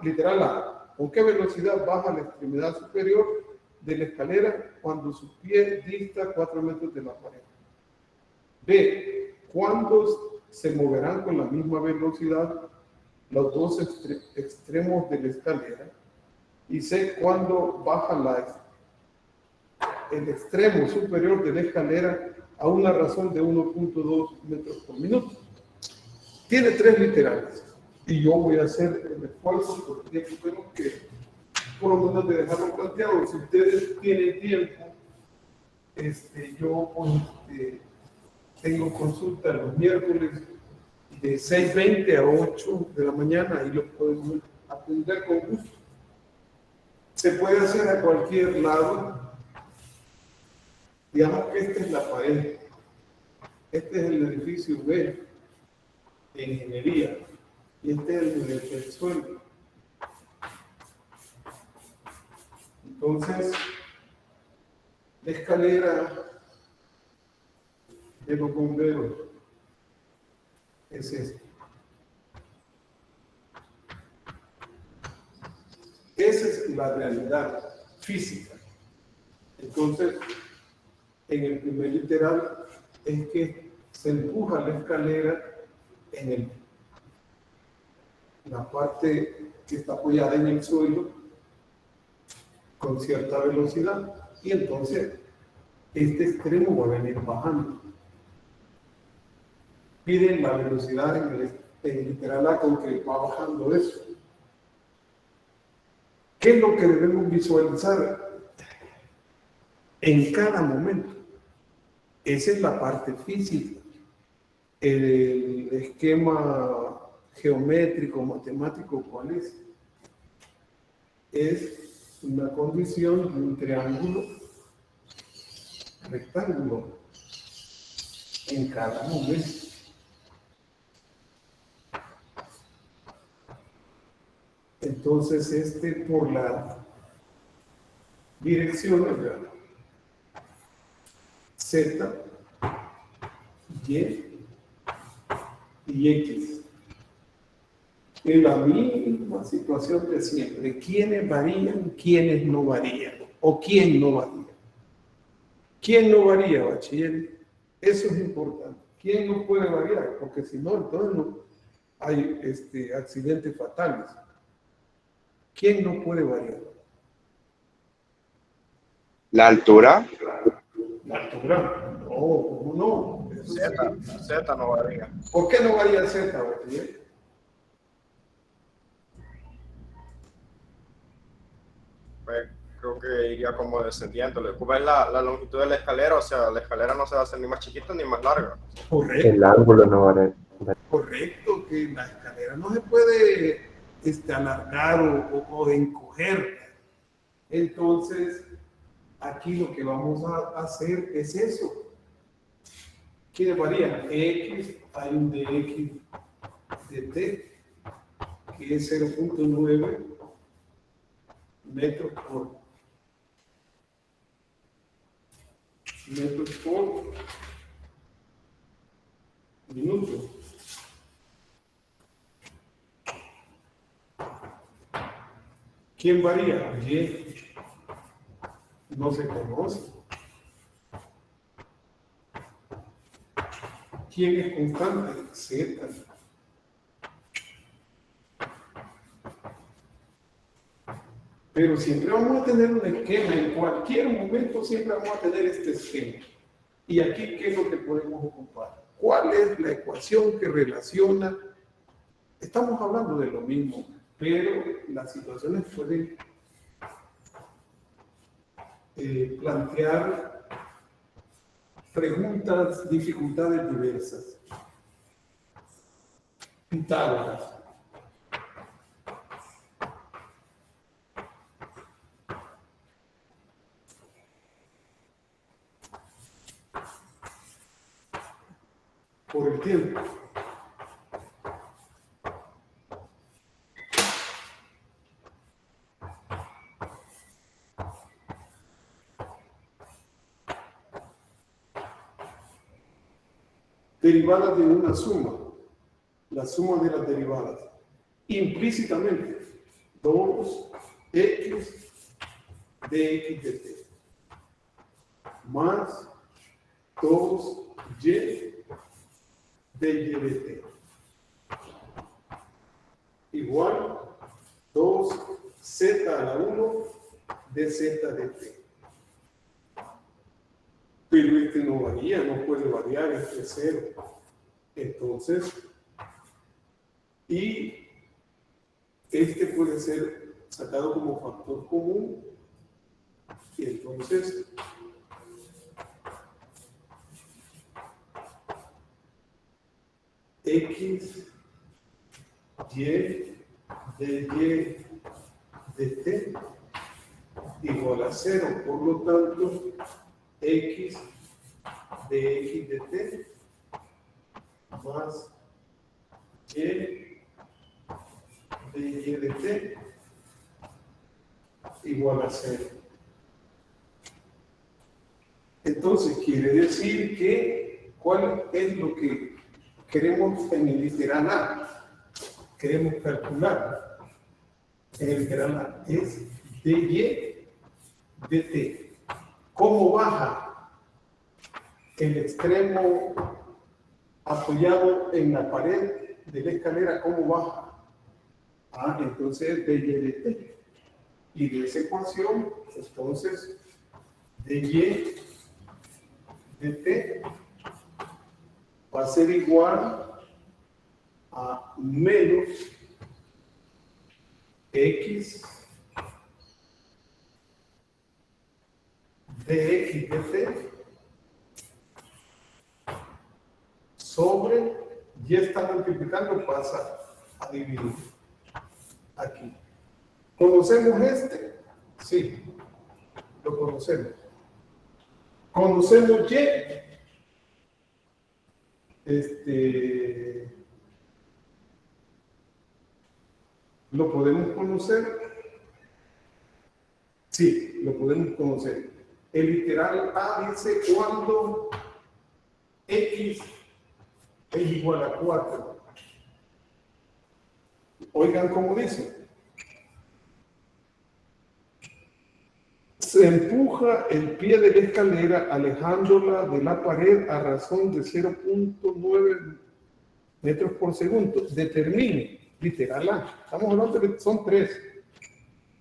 Literal A. ¿Con qué velocidad baja la extremidad superior de la escalera cuando su pie dista 4 metros de la pared? B. ¿Cuándo se moverán con la misma velocidad los dos extremos de la escalera? Y C. ¿Cuándo baja el extremo superior de la escalera a una razón de 1.2 metros por minuto? Tiene tres literales. Y yo voy a hacer el esfuerzo porque espero que por lo menos de dejarlo planteado. Si ustedes tienen tiempo, yo tengo consulta los miércoles de 6:20 a 8 de la mañana y lo podemos atender con gusto. Se puede hacer a cualquier lado. Digamos que esta es la pared. Este es el edificio B de ingeniería y este es el nivel del suelo. Entonces, la escalera de los bomberos es esta. Esa es la realidad física. Entonces, en el primer literal es que se empuja la escalera en la parte que está apoyada en el suelo con cierta velocidad, y entonces este extremo va a venir bajando. Piden la velocidad en el literal A con que va bajando eso. ¿Qué es lo que debemos visualizar en cada momento? Esa es la parte física. El esquema geométrico, matemático, ¿cuál es? Es una condición de un triángulo rectángulo en cada momento. Entonces, por la dirección, Z, Y y X. En la misma situación de siempre. ¿Quiénes varían? ¿Quiénes no varían? ¿O quién no varía? ¿Quién no varía, bachiller? Eso es importante. ¿Quién no puede variar? Porque si no, entonces no hay accidentes fatales. ¿Quién no puede variar? La altura. La altura. No, ¿cómo no? Eso Z, sí. Z no varía. ¿Por qué no varía Z, bachiller? Pues creo que iría como descendiendo. ¿Cómo es la longitud de la escalera? O sea, la escalera no se va a hacer ni más chiquita ni más larga. Correcto. El ángulo no varía. Correcto, que la escalera no se puede alargar o encoger. Entonces, aquí lo que vamos a hacer es eso. ¿Qué varía? X, hay un dx de t, que es 0.9 metros por minuto. ¿Quién varía? Y no se conoce. ¿Quién es constante? Z. Pero siempre vamos a tener un esquema, en cualquier momento siempre vamos a tener este esquema. Y aquí, ¿qué es lo que podemos ocupar? ¿Cuál es la ecuación que relaciona? Estamos hablando de lo mismo, pero las situaciones pueden plantear preguntas, dificultades diversas. Pitágoras. Por el tiempo. Derivadas de una suma, la suma de las derivadas, implícitamente 2x de x de t más 2y de y de t igual 2z a la 1 de z de t. Pero no varía, no puede variar, es 0. Entonces, y puede ser sacado como factor común, y entonces x, y de t igual a 0, por lo tanto, x de t más y de t igual a 0. Entonces quiere decir que ¿cuál es lo que queremos en el literal A? Queremos calcular en el literal A es dy dt. ¿Cómo baja el extremo apoyado en la pared de la escalera? ¿Cómo baja? Ah, entonces dy dt. Y de esa ecuación, entonces, dy dt va a ser igual a menos x dx dt sobre, y está multiplicando, pasa a dividir aquí. ¿Conocemos este? Sí, lo conocemos. ¿Conocemos y? ¿Lo podemos conocer? Sí, lo podemos conocer. El literal A dice cuando x es igual a 4. Oigan cómo dice. Se empuja el pie de la escalera alejándola de la pared a razón de 0.9 metros por segundo. Determine, literal A. Estamos hablando de que son 3.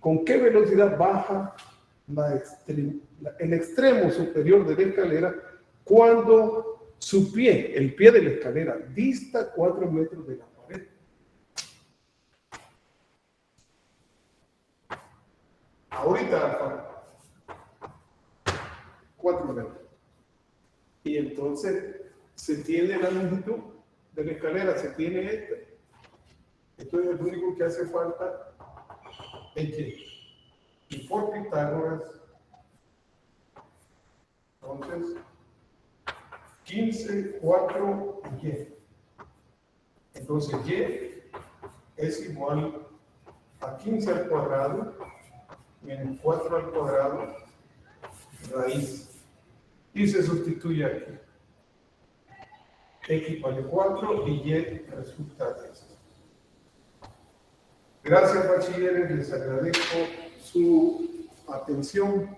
¿Con qué velocidad baja el extremo superior de la escalera cuando su pie, el pie de la escalera, dista 4 metros de la pared? Ahorita, Alfaro. 4 metros. Y entonces se tiene la longitud de la escalera, se tiene este. Entonces lo único que hace falta es y. Y por Pitágoras, entonces 15, 4 y y. Entonces y es igual a 15 al cuadrado menos 4 al cuadrado raíz. Y se sustituye aquí. X vale 4 y y resulta 10. Gracias, bachilleres. Les agradezco su atención.